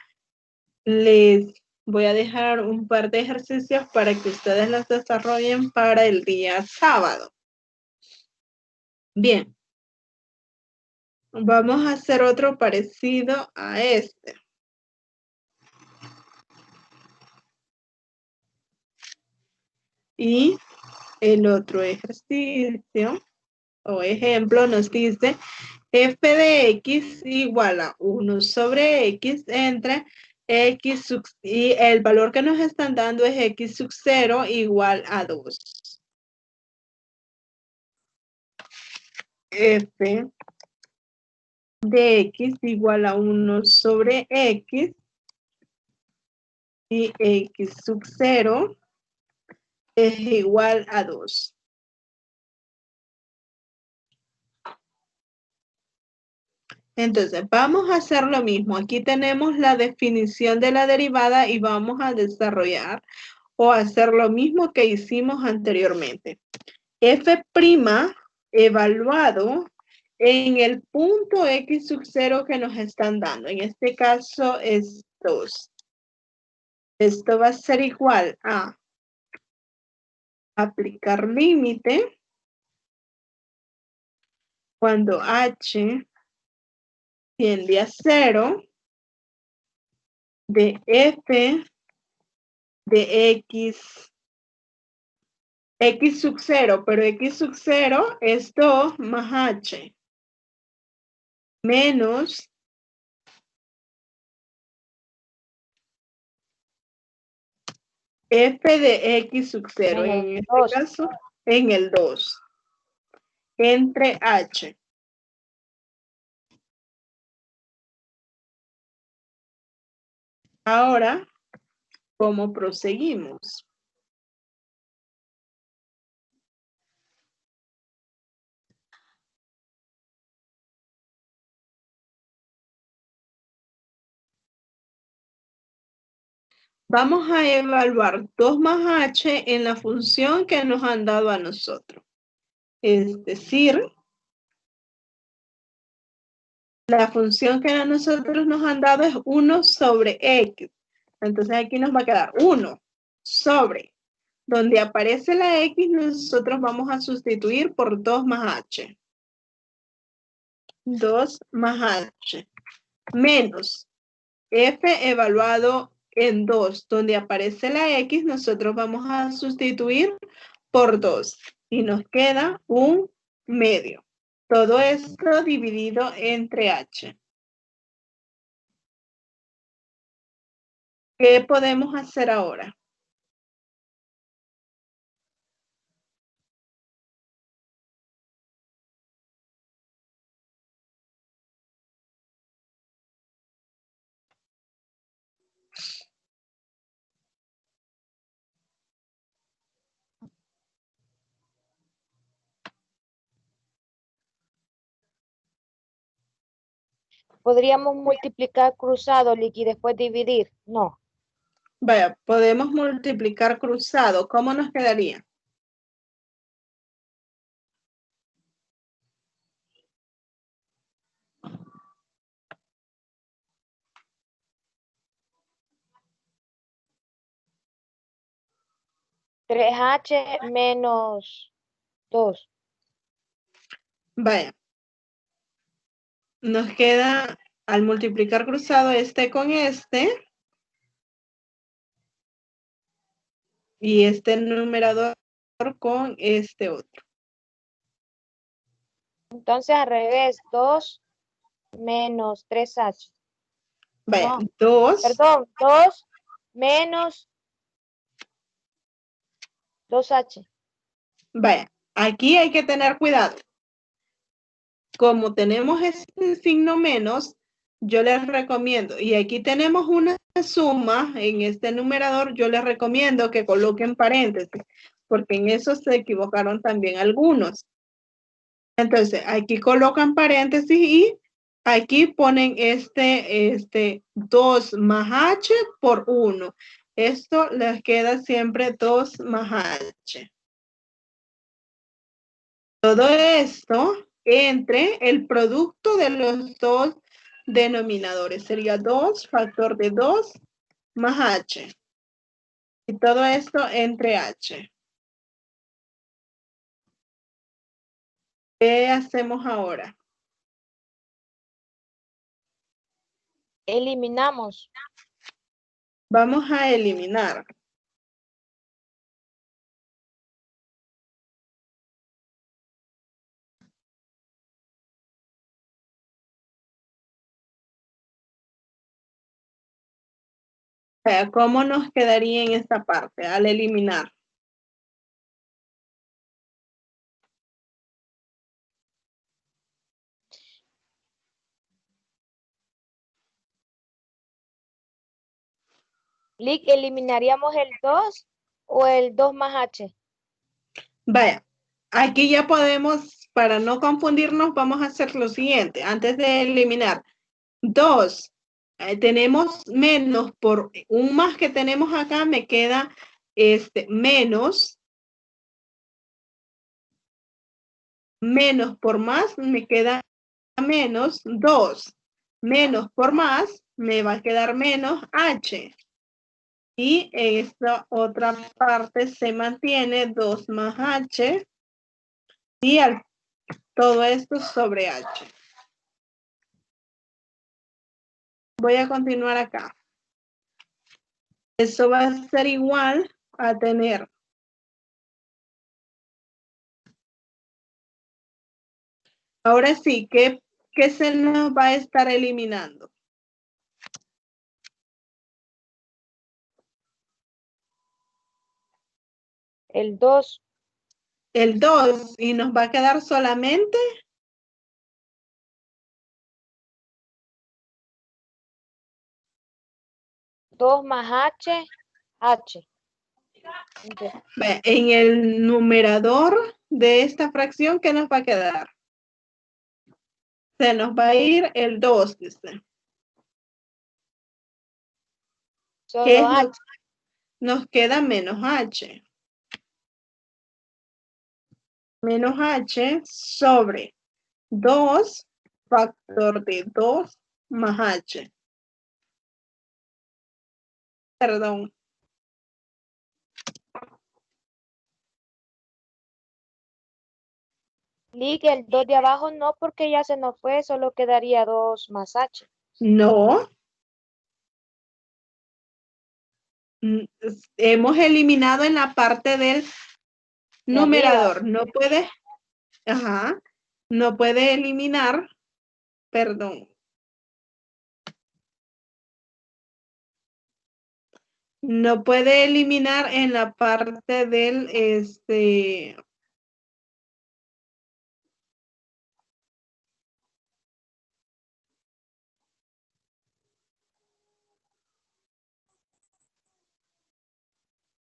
les voy a dejar un par de ejercicios para que ustedes los desarrollen para el día sábado. Bien. Vamos a hacer otro parecido a este. Y el otro ejercicio o ejemplo nos dice f de x igual a 1 sobre x entre x sub, y el valor que nos están dando es x sub 0 igual a 2. F de x igual a 1 sobre x y x sub 0 es igual a 2. Entonces, vamos a hacer lo mismo. Aquí tenemos la definición de la derivada y vamos a desarrollar o hacer lo mismo que hicimos anteriormente. F' evaluado en el punto x sub 0 que nos están dando. En este caso es 2. Esto va a ser igual a aplicar límite cuando h tiende a 0 de f de x sub 0, pero x sub 0 es 2 más h menos f de x sub 0, en este caso en el 2, entre h. Ahora, ¿cómo proseguimos? Vamos a evaluar 2 más h en la función que nos han dado a nosotros. Es decir, la función que a nosotros nos han dado es 1 sobre x. Entonces aquí nos va a quedar 1 sobre. Donde aparece la x, nosotros vamos a sustituir por 2 más h. 2 más h. Menos f evaluado en 2. Donde aparece la x, nosotros vamos a sustituir por 2. Y nos queda un medio. Todo esto dividido entre h. ¿Qué podemos hacer ahora? ¿Podríamos multiplicar cruzado, Licky, y después dividir? No. Vaya, podemos multiplicar cruzado. ¿Cómo nos quedaría? Tres h menos 2. Vaya. Nos queda, al multiplicar cruzado este con este, y este numerador con este otro. Entonces, al revés, 2 menos 3h. Vaya, No. 2. Perdón, 2 menos 2h. Vaya, aquí hay que tener cuidado. Como tenemos este signo menos, yo les recomiendo, y aquí tenemos una suma en este numerador, yo les recomiendo que coloquen paréntesis, porque en eso se equivocaron también algunos. Entonces, aquí colocan paréntesis y aquí ponen este 2 más h por 1. Esto les queda siempre 2 más h. Todo esto entre el producto de los dos denominadores. Sería 2 factor de 2 más h. Y todo esto entre h. ¿Qué hacemos ahora? Eliminamos. Vamos a eliminar. O sea, ¿cómo nos quedaría en esta parte al eliminar? Lick, ¿eliminaríamos el 2 o el 2 más h? Vaya, aquí ya podemos, para no confundirnos, vamos a hacer lo siguiente. Antes de eliminar 2, tenemos menos por un más que tenemos acá, me queda menos por más, me queda menos 2. Menos por más, me va a quedar menos h. Y esta otra parte se mantiene 2 más h y todo esto sobre h. Voy a continuar acá. Eso va a ser igual a tener ahora sí, ¿qué se nos va a estar eliminando? El 2. El 2 y nos va a quedar solamente 2 más h, h. en el numerador de esta fracción, ¿qué nos va a quedar? Se nos va a ir el 2, dice. ¿Qué Solo es h. lo que nos queda? Menos h. Menos h sobre 2 factor de 2 más h. Perdón. Lick, el 2 de abajo no, porque ya se nos fue, solo quedaría 2 más h. No. Hemos eliminado en la parte del De arriba. numerador. No puede, ajá, no puede eliminar, perdón. No puede eliminar en la parte del,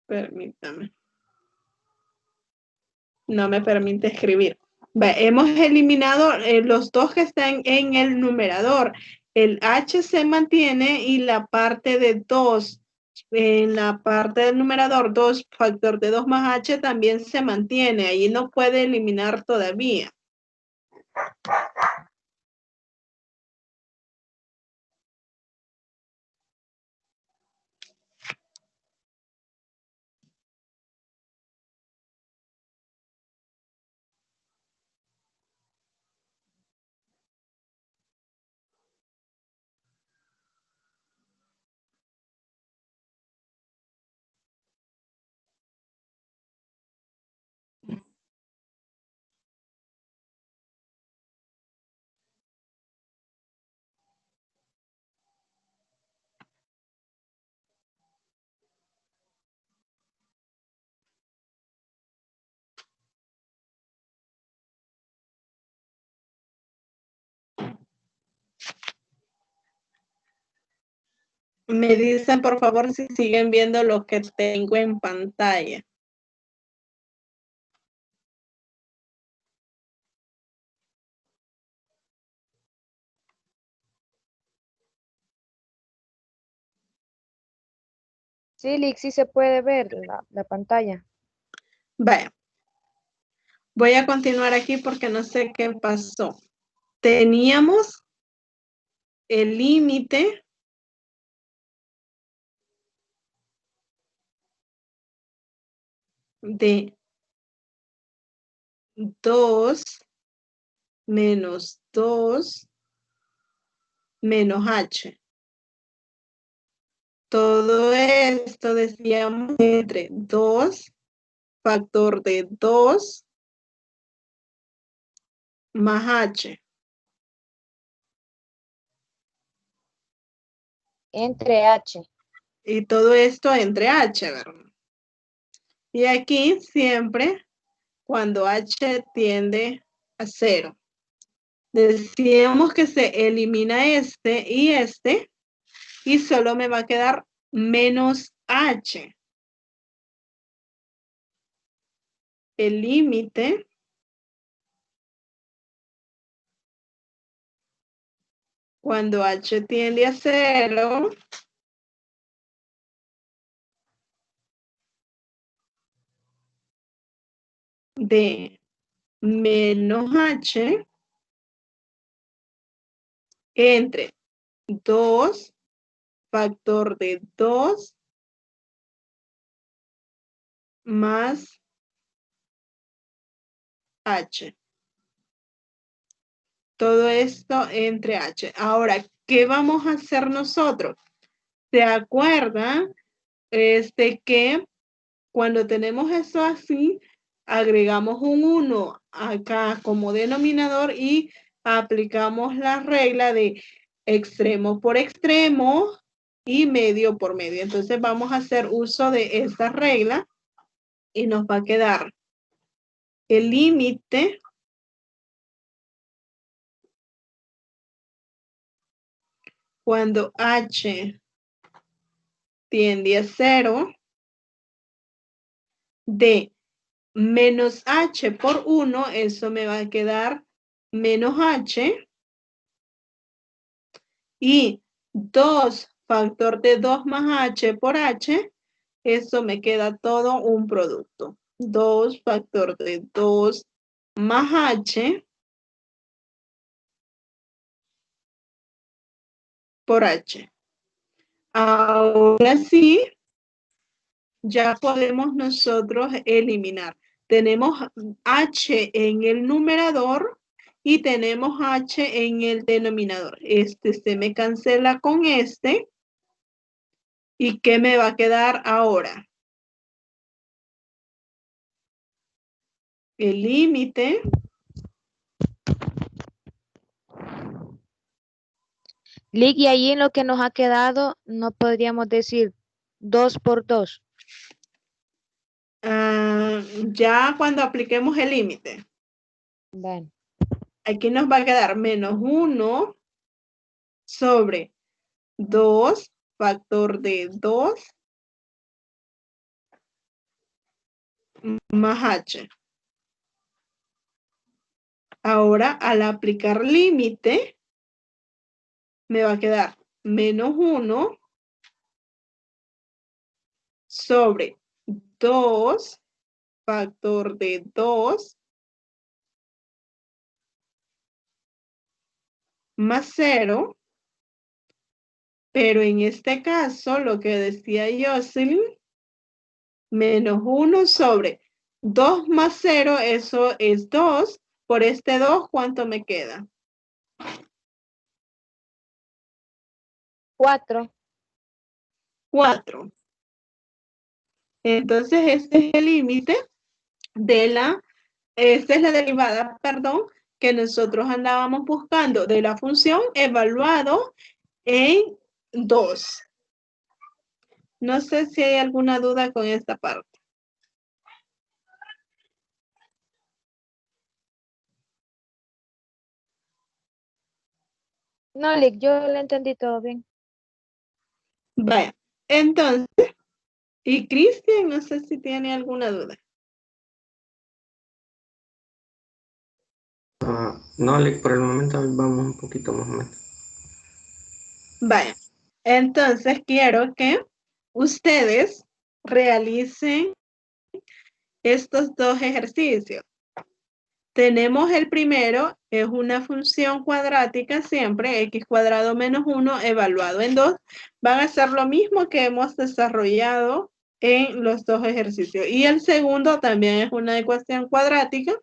permítame. No me permite escribir. Hemos eliminado los dos que están en el numerador. El h se mantiene y la parte de 2, en la parte del numerador 2 factor de 2 más h también se mantiene. Ahí no puede eliminar todavía. Me dicen, por favor, si siguen viendo lo que tengo en pantalla. Sí, Lick, sí se puede ver la pantalla. Vaya. Voy a continuar aquí porque no sé qué pasó. Teníamos el límite de 2 menos 2 menos h. Todo esto decíamos entre 2 factor de 2 más h. Entre H. Y todo esto entre h, ¿verdad? Y aquí siempre cuando h tiende a 0. Decíamos que se elimina este y solo me va a quedar menos h. El límite cuando h tiende a 0 de menos h entre 2 factor de 2 más h. Todo esto entre h. Ahora, ¿qué vamos a hacer nosotros? ¿Se acuerdan que cuando tenemos eso así, agregamos un 1 acá como denominador y aplicamos la regla de extremo por extremo y medio por medio? Entonces vamos a hacer uso de esta regla y nos va a quedar el límite cuando h tiende a 0 de menos h por 1, eso me va a quedar menos h, y 2 factor de 2 más h por h, eso me queda todo un producto. 2 factor de 2 más h por h. Ahora sí, ya podemos nosotros eliminar. Tenemos h en el numerador y tenemos h en el denominador. Este se me cancela con este. ¿Y qué me va a quedar ahora? El límite Lick, y ahí en lo que nos ha quedado, no podríamos decir 2 por 2. Ya cuando apliquemos el límite. Bueno, Aquí nos va a quedar menos 1 sobre 2 factor de 2 más h. Ahora, al aplicar límite, me va a quedar menos 1 sobre 2 factor de 2 más 0. Pero en este caso, lo que decía Jocelyn, menos 1 sobre 2 más 0, eso es 2. Por este 2, ¿cuánto me queda? 4. 4. Entonces, este es el límite de esta es la derivada, perdón, que nosotros andábamos buscando de la función evaluado en 2. No sé si hay alguna duda con esta parte. No, Lick, yo lo entendí todo bien. Vaya, entonces, y Cristian, no sé si tiene alguna duda. No, por el momento vamos un poquito más o menos. Vaya, entonces quiero que ustedes realicen estos dos ejercicios. Tenemos el primero, es una función cuadrática siempre, x cuadrado menos 1 evaluado en 2. Van a hacer lo mismo que hemos desarrollado en los dos ejercicios. Y el segundo también es una ecuación cuadrática,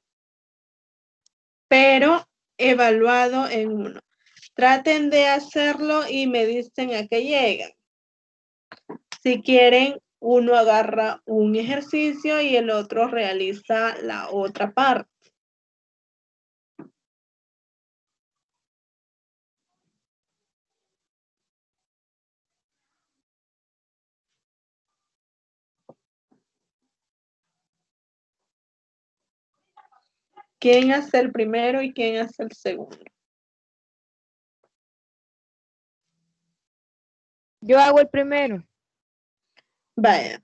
pero evaluado en 1. Traten de hacerlo y me dicen a qué llegan. Si quieren, uno agarra un ejercicio y el otro realiza la otra parte. ¿Quién hace el primero y quién hace el segundo? Yo hago el primero. Vaya.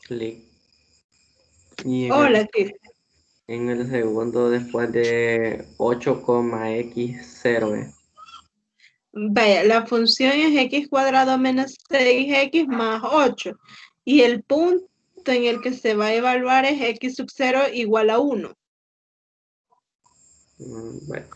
Clic. Y Hola, Cristian. en el segundo, después de 8,x0. Vaya, la función es x cuadrado menos 6x más 8. Y el punto en el que se va a evaluar es x sub 0 igual a 1. Bueno.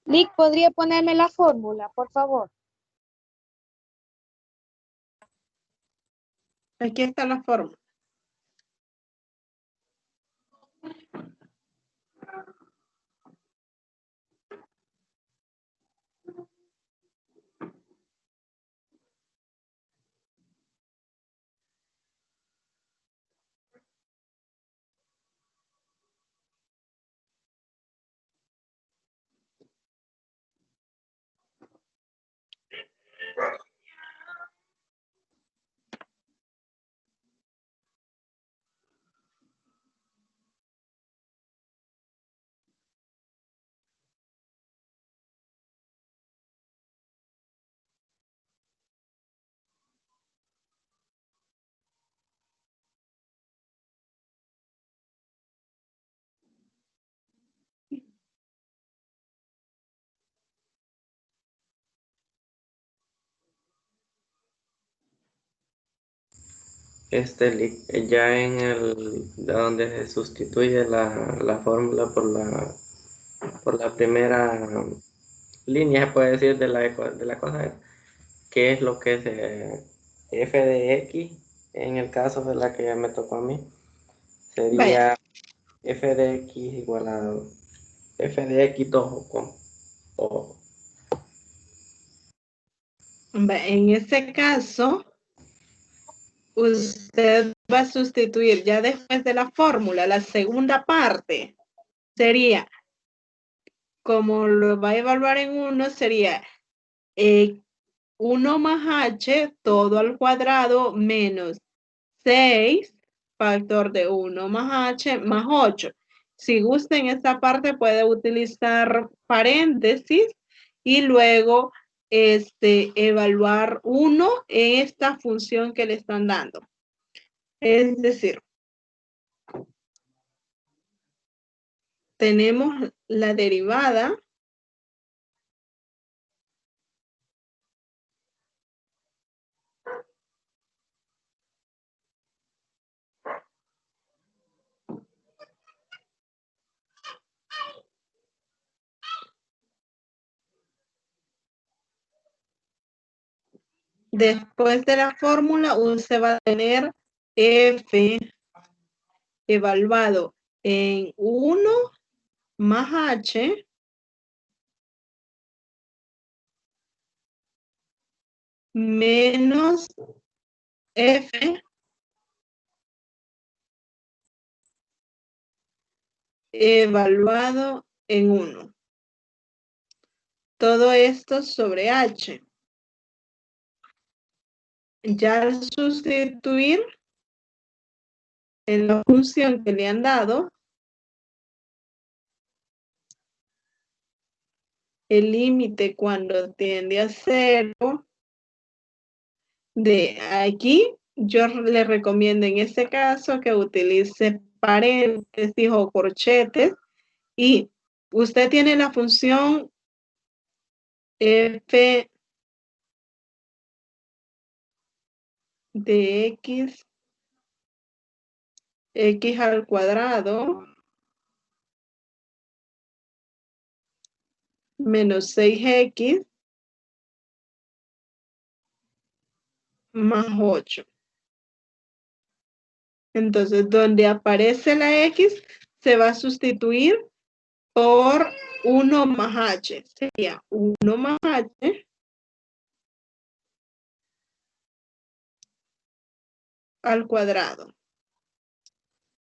Lick, ¿podría ponerme la fórmula, por favor? Aquí está la fórmula. Ya en donde se sustituye la fórmula por la primera línea, se puede decir, de la cosa, que es lo que es f de x, en el caso de la que me tocó a mí, Vaya, sería f de x igual a f de x 2 o en ese caso, usted va a sustituir ya después de la fórmula, la segunda parte sería, como lo va a evaluar en 1, sería 1 más h todo al cuadrado menos 6 factor de 1 más h más 8. Si gusta en esta parte puede utilizar paréntesis y luego evaluar 1 en esta función que le están dando. Es decir, tenemos la derivada después de la fórmula, usted va a tener f evaluado en 1 más h menos f evaluado en 1. Todo esto sobre h. Ya al sustituir en la función que le han dado, el límite cuando tiende a 0, de aquí, yo le recomiendo en este caso que utilice paréntesis o corchetes y usted tiene la función f de x al cuadrado menos 6x más 8. Entonces, donde aparece la x, se va a sustituir por 1 más h. Sería 1 más h al cuadrado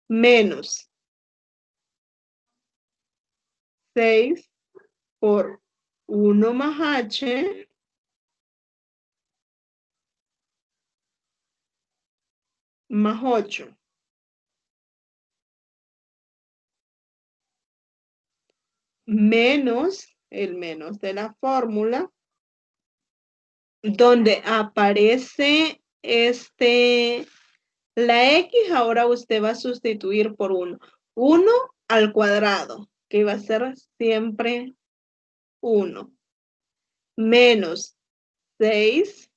menos 6 por 1 más h más 8. Menos el menos de la fórmula, donde aparece la x, ahora usted va a sustituir por 1. 1 al cuadrado, que va a ser siempre 1. Menos 6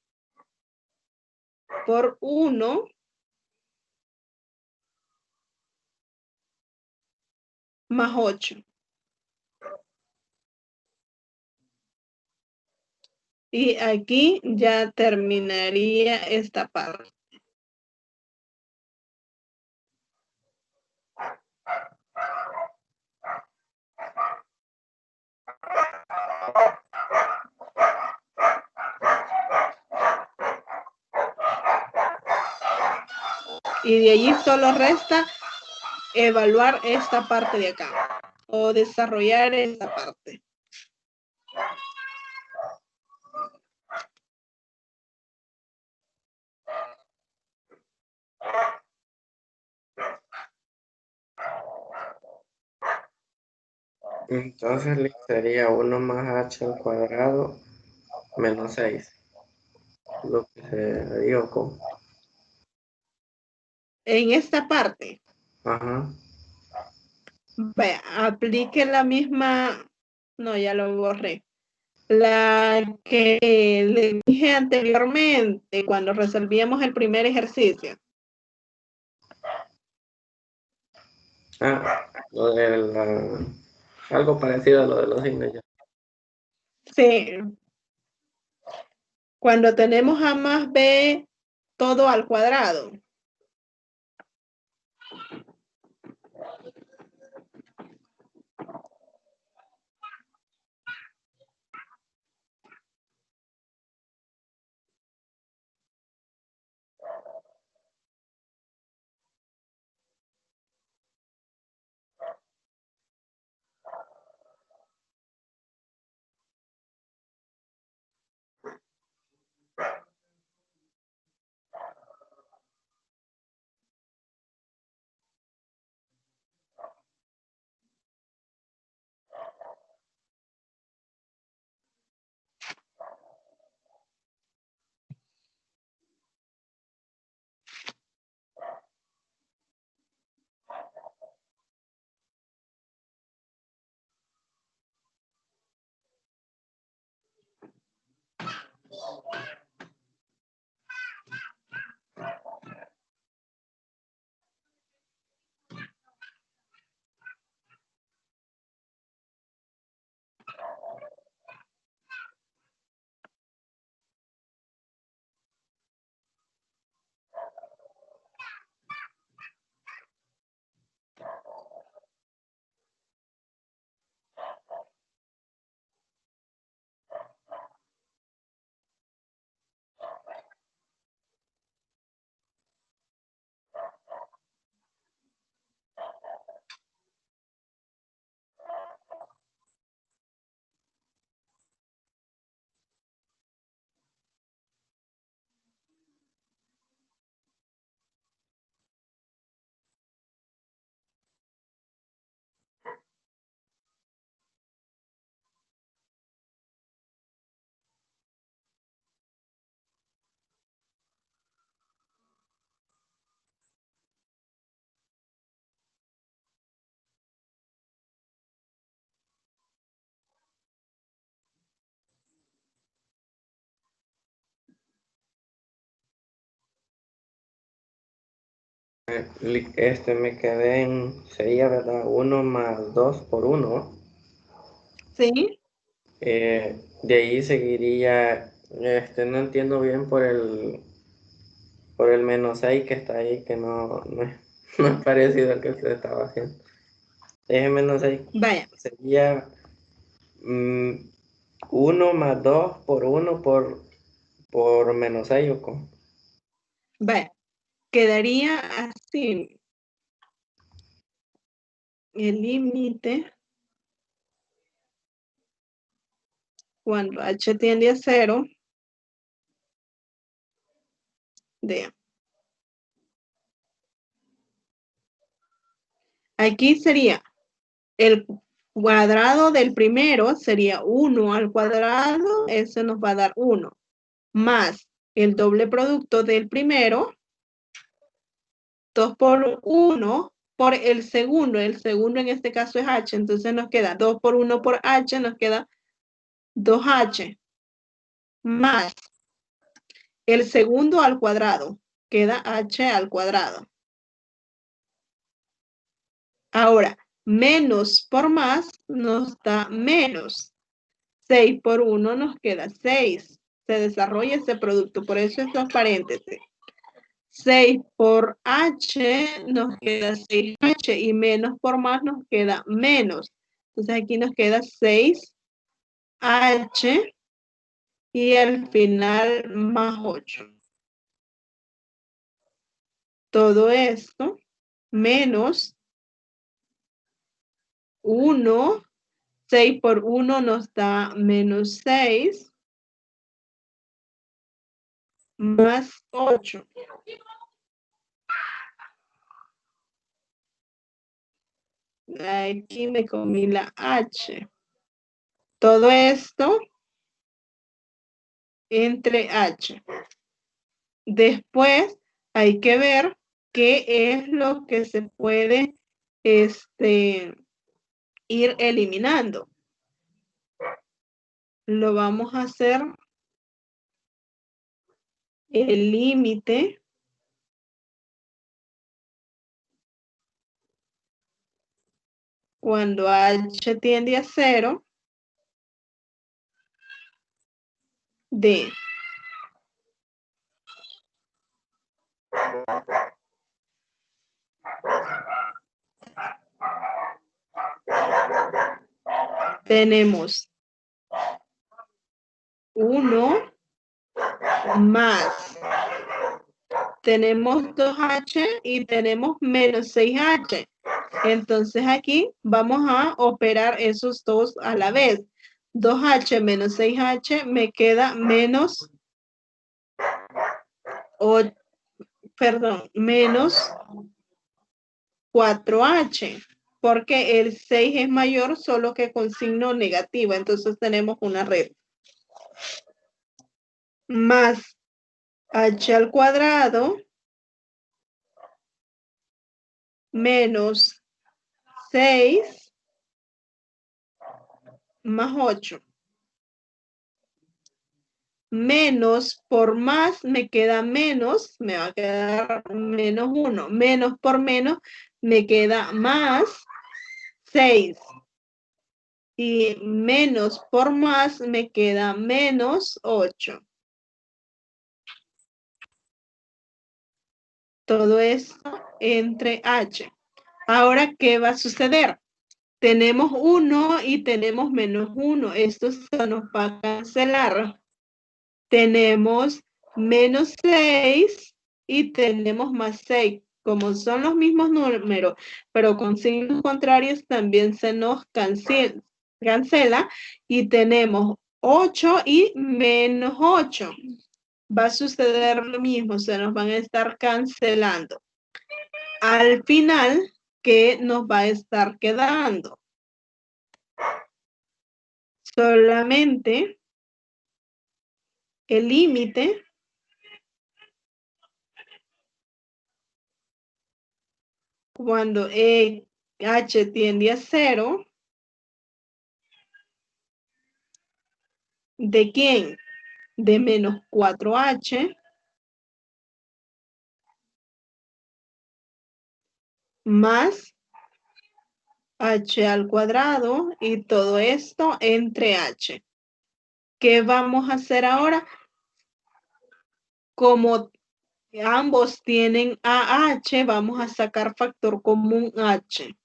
por 1 más 8. Y aquí ya terminaría esta parte. Y de allí solo resta evaluar esta parte de acá o desarrollar esta parte. Entonces sería 1 más h al cuadrado menos 6. Lo que se dijo con. En esta parte, Ajá. vea, aplique la misma, no, ya lo borré. La que le dije anteriormente cuando resolvíamos el primer ejercicio. Lo de algo parecido a lo de los signos ya. Sí. Cuando tenemos a más b todo al cuadrado. Me quedé en, sería, ¿verdad? 1 más 2 por 1. ¿Sí? De ahí seguiría, no entiendo bien por el menos 6 que está ahí, que no es, no es parecido al que usted estaba haciendo. Ese menos 6 Vaya, sería 1 más 2 por 1 por menos 6 o con. vaya. Quedaría así. El límite cuando h tiende a 0 de. Aquí sería el cuadrado del primero, sería 1 al cuadrado, eso nos va a dar 1, más el doble producto del primero, 2 por 1 por el segundo en este caso es h, entonces nos queda 2 por 1 por h, nos queda 2h, más el segundo al cuadrado, queda h al cuadrado. Ahora, menos por más nos da menos. 6 por 1 nos queda 6. Se desarrolla ese producto, por eso estos paréntesis. 6 por h nos queda 6h y menos por más nos queda menos. Entonces aquí nos queda 6h y al final más 8. Todo esto menos 1. 6 por 1 nos da menos 6 más 8. Aquí me comí la H. Todo esto entre H. Después hay que ver qué es lo que se puede ir eliminando. Lo vamos a hacer el límite cuando h tiende a 0 de tenemos 1 más, tenemos 2h y tenemos menos 6h. Entonces aquí vamos a operar esos dos a la vez. 2h menos 6h me queda menos, menos 4h, porque el 6 es mayor solo que con signo negativo, entonces tenemos una red. Más h al cuadrado menos 6 más 8. Menos por más me queda menos, me va a quedar menos 1. Menos por menos me queda más 6. Y menos por más me queda menos 8. Todo esto entre h. Ahora, ¿qué va a suceder? Tenemos 1 y tenemos menos 1. Esto se nos va a cancelar. Tenemos menos 6 y tenemos más 6. Como son los mismos números, pero con signos contrarios, también se nos cancela y tenemos 8 y menos 8. Va a suceder lo mismo, se nos van a estar cancelando. Al final, ¿qué nos va a estar quedando? Solamente el límite cuando h tiende a 0, ¿de quién? De menos 4h más h al cuadrado y todo esto entre h. ¿Qué vamos a hacer ahora? Como ambos tienen AH, vamos a sacar factor común H.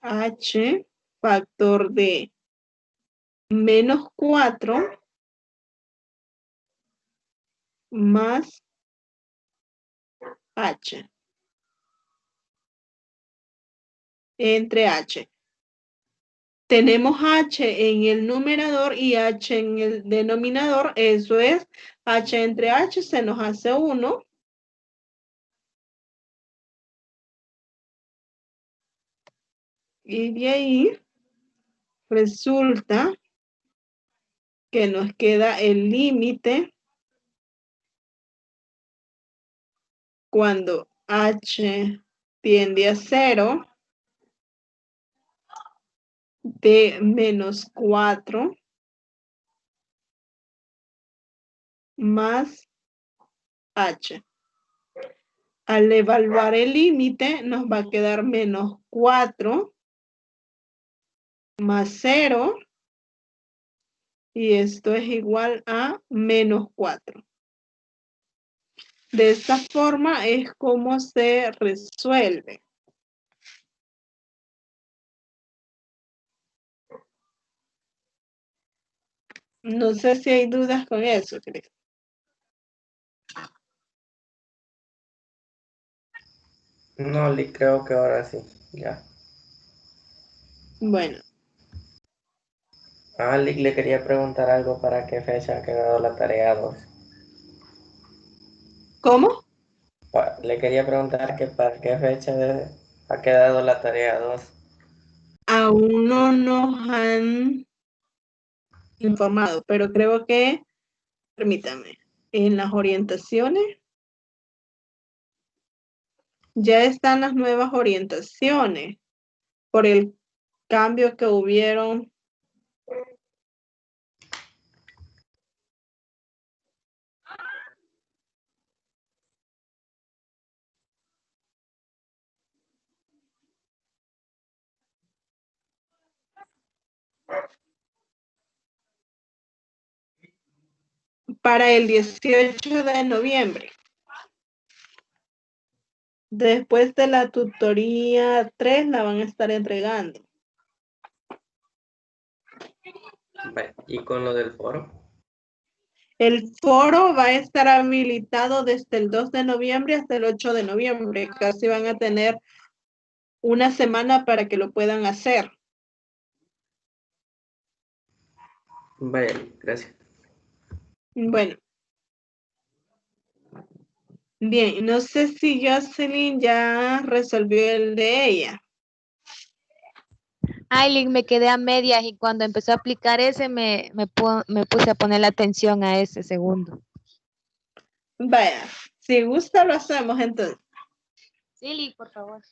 H, factor de menos 4 más H. Entre H. Tenemos H en el numerador y H en el denominador. Eso es, H entre H se nos hace 1. Y de ahí resulta que nos queda el límite cuando h tiende a 0 de menos 4 más h. Al evaluar el límite nos va a quedar menos 4 más 0 y esto es igual a menos 4. De esta forma es como se resuelve. No sé si hay dudas con eso, Cris. No, creo que ahora sí, ya. Bueno. Lick, le quería preguntar algo para qué fecha ha quedado la tarea 2. ¿Cómo? Le quería preguntar que para qué fecha ha quedado la tarea 2. Aún no nos han informado, pero creo que, permítame, en las orientaciones ya están las nuevas orientaciones por el cambio que hubieron. Para el 18 de noviembre. Después de la tutoría 3 la van a estar entregando. ¿Y con lo del foro? El foro va a estar habilitado desde el 2 de noviembre hasta el 8 de noviembre. Casi van a tener una semana para que lo puedan hacer. Vaya, gracias. Bueno. Bien, no sé si Jocelyn ya resolvió el de ella. Lick, me quedé a medias y cuando empezó a aplicar ese me puse a poner la atención a ese segundo. Vaya, si gusta lo hacemos entonces. Sí, Lick, por favor.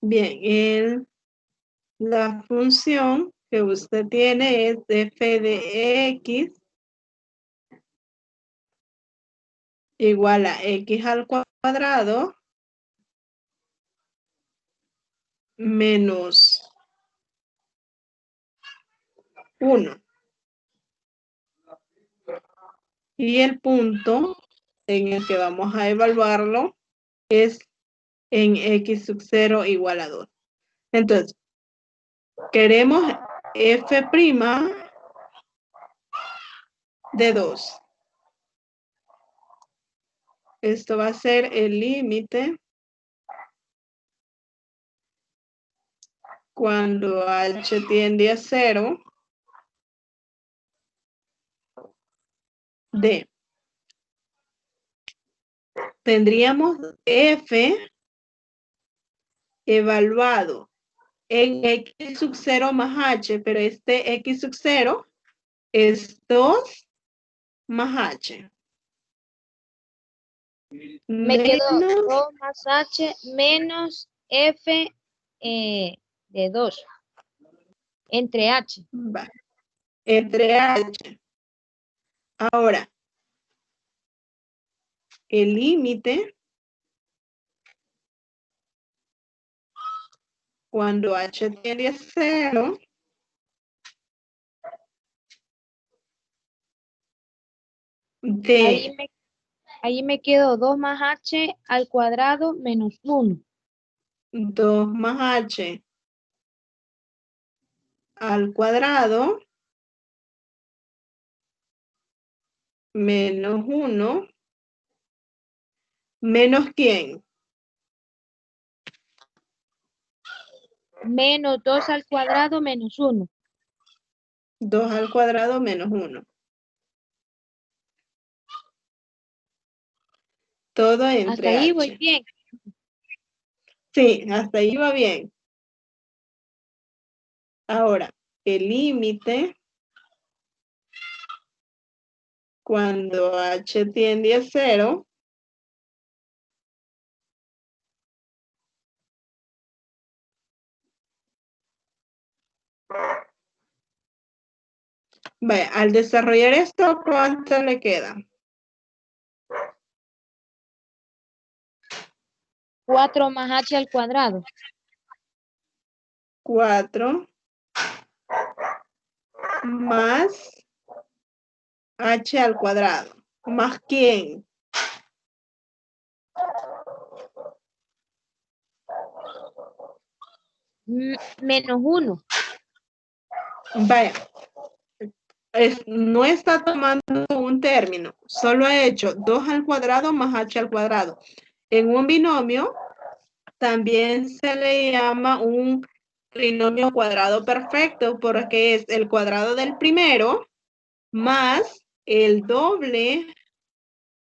Bien, la función que usted tiene es f de x igual a x al cuadrado menos 1. Y el punto en el que vamos a evaluarlo es en x sub 0 igual a 2. Entonces, queremos f' de 2. Esto va a ser el límite cuando h tiende a 0 D. Tendríamos F evaluado en X sub 0 más H, pero este X sub 0 es 2 más H. Me quedó Menos, 2 más H menos F de 2 entre H. va, entre H. Ahora, el límite cuando H tiende a 0 de Ahí me quedó 2 más H al cuadrado menos 1. 2 más H al cuadrado menos 1 menos ¿quién? Menos 2 al cuadrado menos 1. 2 al cuadrado menos 1. Todo entre Hasta ahí H. voy bien. Sí, hasta ahí va bien. Ahora, el límite cuando H tiende a 0 vaya, al desarrollar esto, ¿cuánto le queda? 4 más H al cuadrado. 4 más H al cuadrado. ¿Más quién? Menos 1. Vaya, no está tomando un término, solo ha hecho 2 al cuadrado más H al cuadrado. En un binomio también se le llama un trinomio cuadrado perfecto porque es el cuadrado del primero más el doble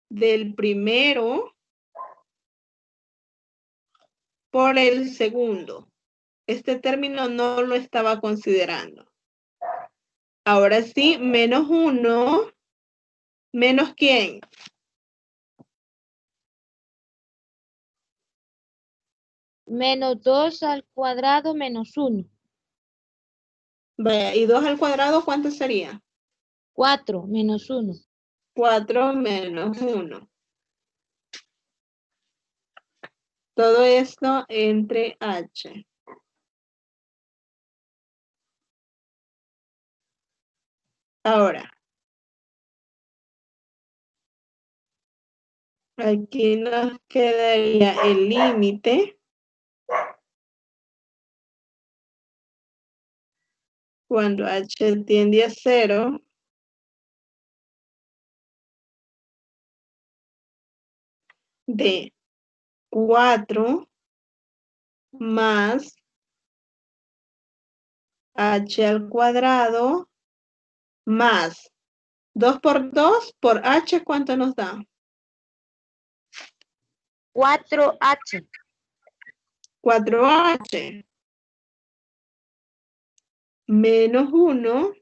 del primero por el segundo. Este término no lo estaba considerando. Ahora sí, menos 1, ¿menos quién? Menos 2 al cuadrado menos 1. Vaya, ¿y 2 al cuadrado cuánto sería? 4 menos 1. 4 menos 1. Todo esto entre H. Ahora, aquí nos quedaría el límite cuando H tiende a 0 de 4 más H al cuadrado más 2 por 2 por H, ¿cuánto nos da? 4H. 4H menos 1,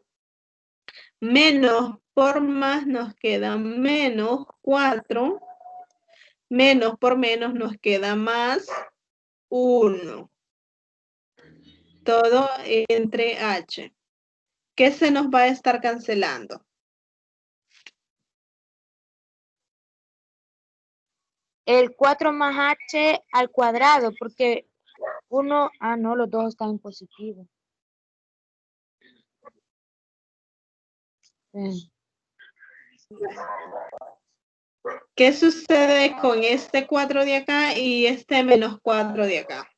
menos por más nos queda menos 4, menos por menos nos queda más 1. Todo entre H. ¿Qué se nos va a estar cancelando? El 4 más H al cuadrado, porque uno, no, los dos están en positivo. ¿Qué sucede con este 4 de acá y este menos 4 de acá?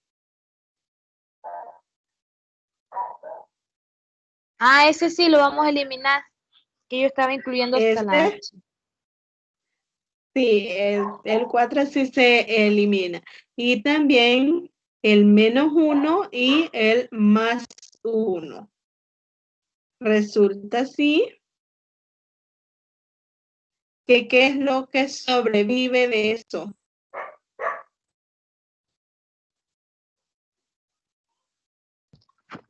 Ese sí lo vamos a eliminar, que yo estaba incluyendo hasta la H. Sí, el 4 sí se elimina. Y también el menos 1 y el más 1. Resulta así que qué es lo que sobrevive de eso.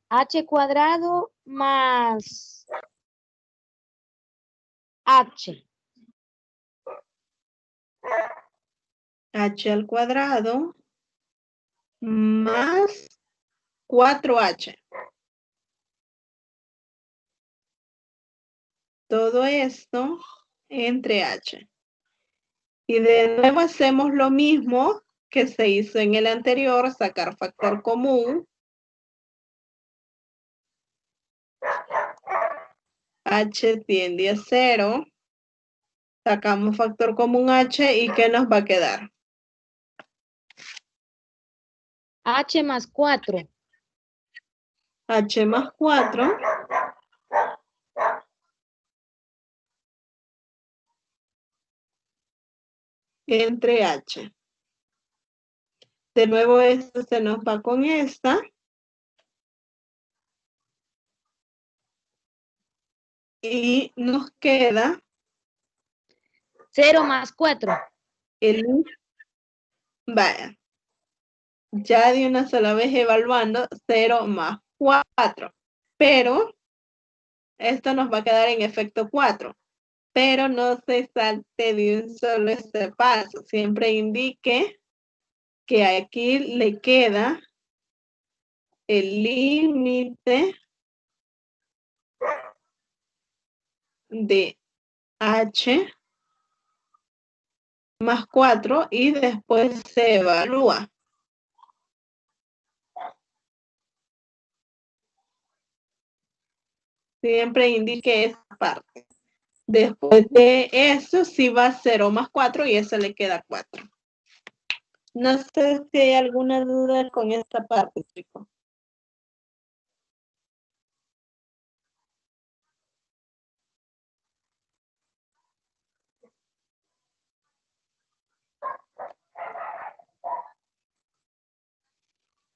H cuadrado más H. H al cuadrado más 4H. Todo esto entre H. Y de nuevo hacemos lo mismo que se hizo en el anterior, sacar factor común. H tiende a 0. Sacamos factor común H y ¿qué nos va a quedar? H más 4. H más 4 entre H. De nuevo esto se nos va con esta. Y nos queda 0 más 4. Vaya. Ya de una sola vez evaluando 0 más 4. Pero esto nos va a quedar en efecto 4. Pero no se salte de un solo este paso. Siempre indique que aquí le queda el límite de H más 4 y después se evalúa. Siempre indique esa parte. Después de eso, sí va 0 más 4 y eso le queda 4. No sé si hay alguna duda con esta parte, chicos.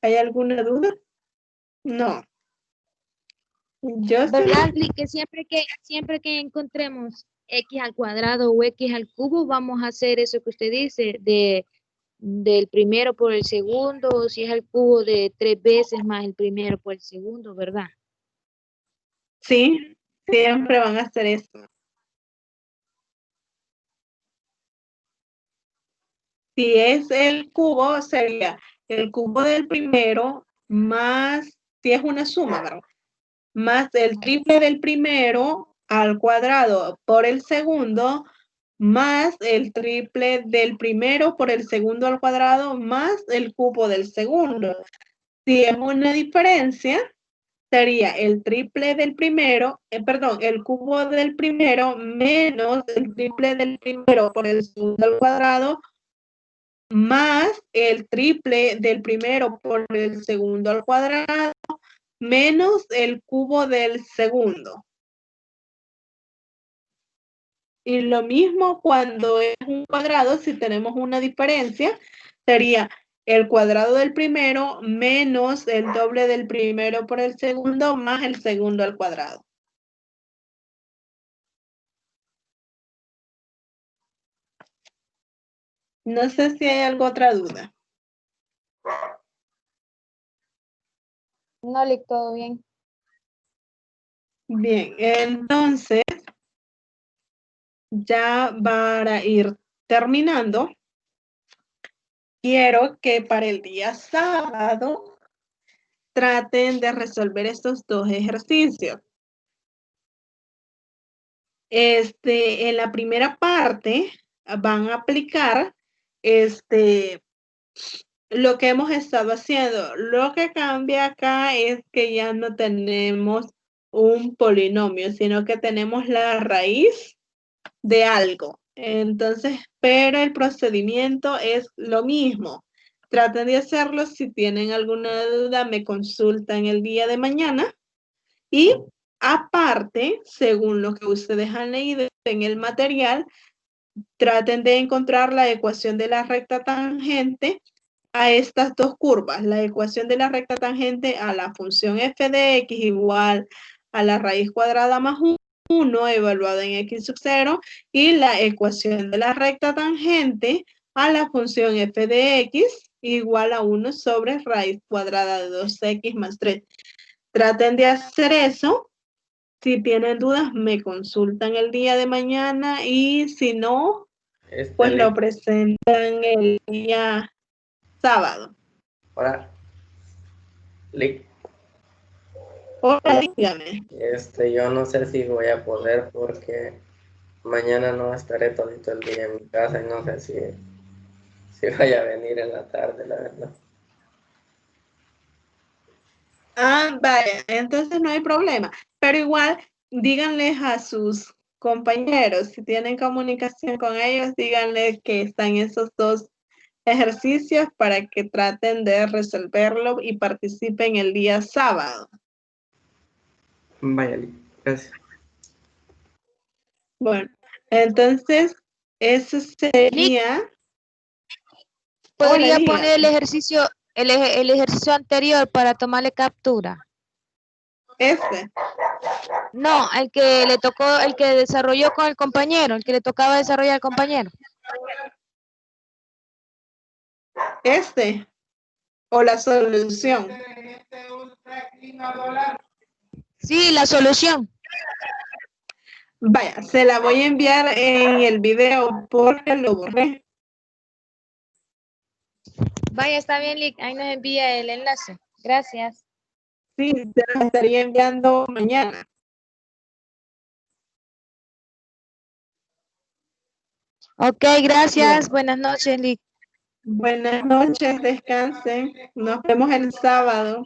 ¿Hay alguna duda? No. Yo sí. ¿Verdad, Lee? Que siempre que encontremos X al cuadrado o X al cubo, vamos a hacer eso que usted dice, del primero por el segundo, o si es el cubo de 3 veces más el primero por el segundo, ¿verdad? Sí, siempre van a hacer eso. Si es el cubo, sería el cubo del primero más, si es una suma, ¿verdad? Más el triple del primero al cuadrado por el segundo, más el triple del primero por el segundo al cuadrado, más el cubo del segundo. Si es una diferencia, sería el triple del primero, perdón, el cubo del primero menos el triple del primero por el segundo al cuadrado, más el triple del primero por el segundo al cuadrado, menos el cubo del segundo. Y lo mismo cuando es un cuadrado, si tenemos una diferencia, sería el cuadrado del primero menos el doble del primero por el segundo más el segundo al cuadrado. No sé si hay alguna otra duda. No, Lee, todo bien. Bien, entonces, ya para ir terminando, quiero que para el día sábado traten de resolver estos dos ejercicios. En la primera parte van a aplicar lo que hemos estado haciendo. Lo que cambia acá es que ya no tenemos un polinomio, sino que tenemos la raíz de algo. Entonces, pero el procedimiento es lo mismo. Traten de hacerlo. Si tienen alguna duda, me consultan el día de mañana. Y aparte, según lo que ustedes han leído en el material, traten de encontrar la ecuación de la recta tangente a estas dos curvas. La ecuación de la recta tangente a la función f de x igual a la raíz cuadrada más 1 1 evaluado en x sub 0 y la ecuación de la recta tangente a la función f de x igual a 1 sobre raíz cuadrada de 2x más 3. Traten de hacer eso. Si tienen dudas, me consultan el día de mañana y si no, pues lo presentan el día sábado. Hola. Lick. Hola, dígame. Yo no sé si voy a poder porque mañana no estaré todo el día en mi casa y no sé si vaya a venir en la tarde, la verdad. Vale, entonces no hay problema. Pero igual, díganles a sus compañeros, si tienen comunicación con ellos, díganles que están esos dos ejercicios para que traten de resolverlo y participen el día sábado. Vaya, Lick. Gracias. Bueno, entonces, eso sería... ¿Podría Hola, poner el dígame. ejercicio, el ejercicio anterior para tomarle captura? Este. No, el que le tocó, el que desarrolló con el compañero, el que le tocaba desarrollar al compañero. Este. O la solución. Sí, la solución. Vaya, se la voy a enviar en el video porque lo borré. Vaya, está bien, Lick. Ahí nos envía el enlace. Gracias. Sí, se la estaría enviando mañana. Ok, gracias. Bueno, Buenas noches, Lick. buenas noches, descansen. Nos vemos el sábado.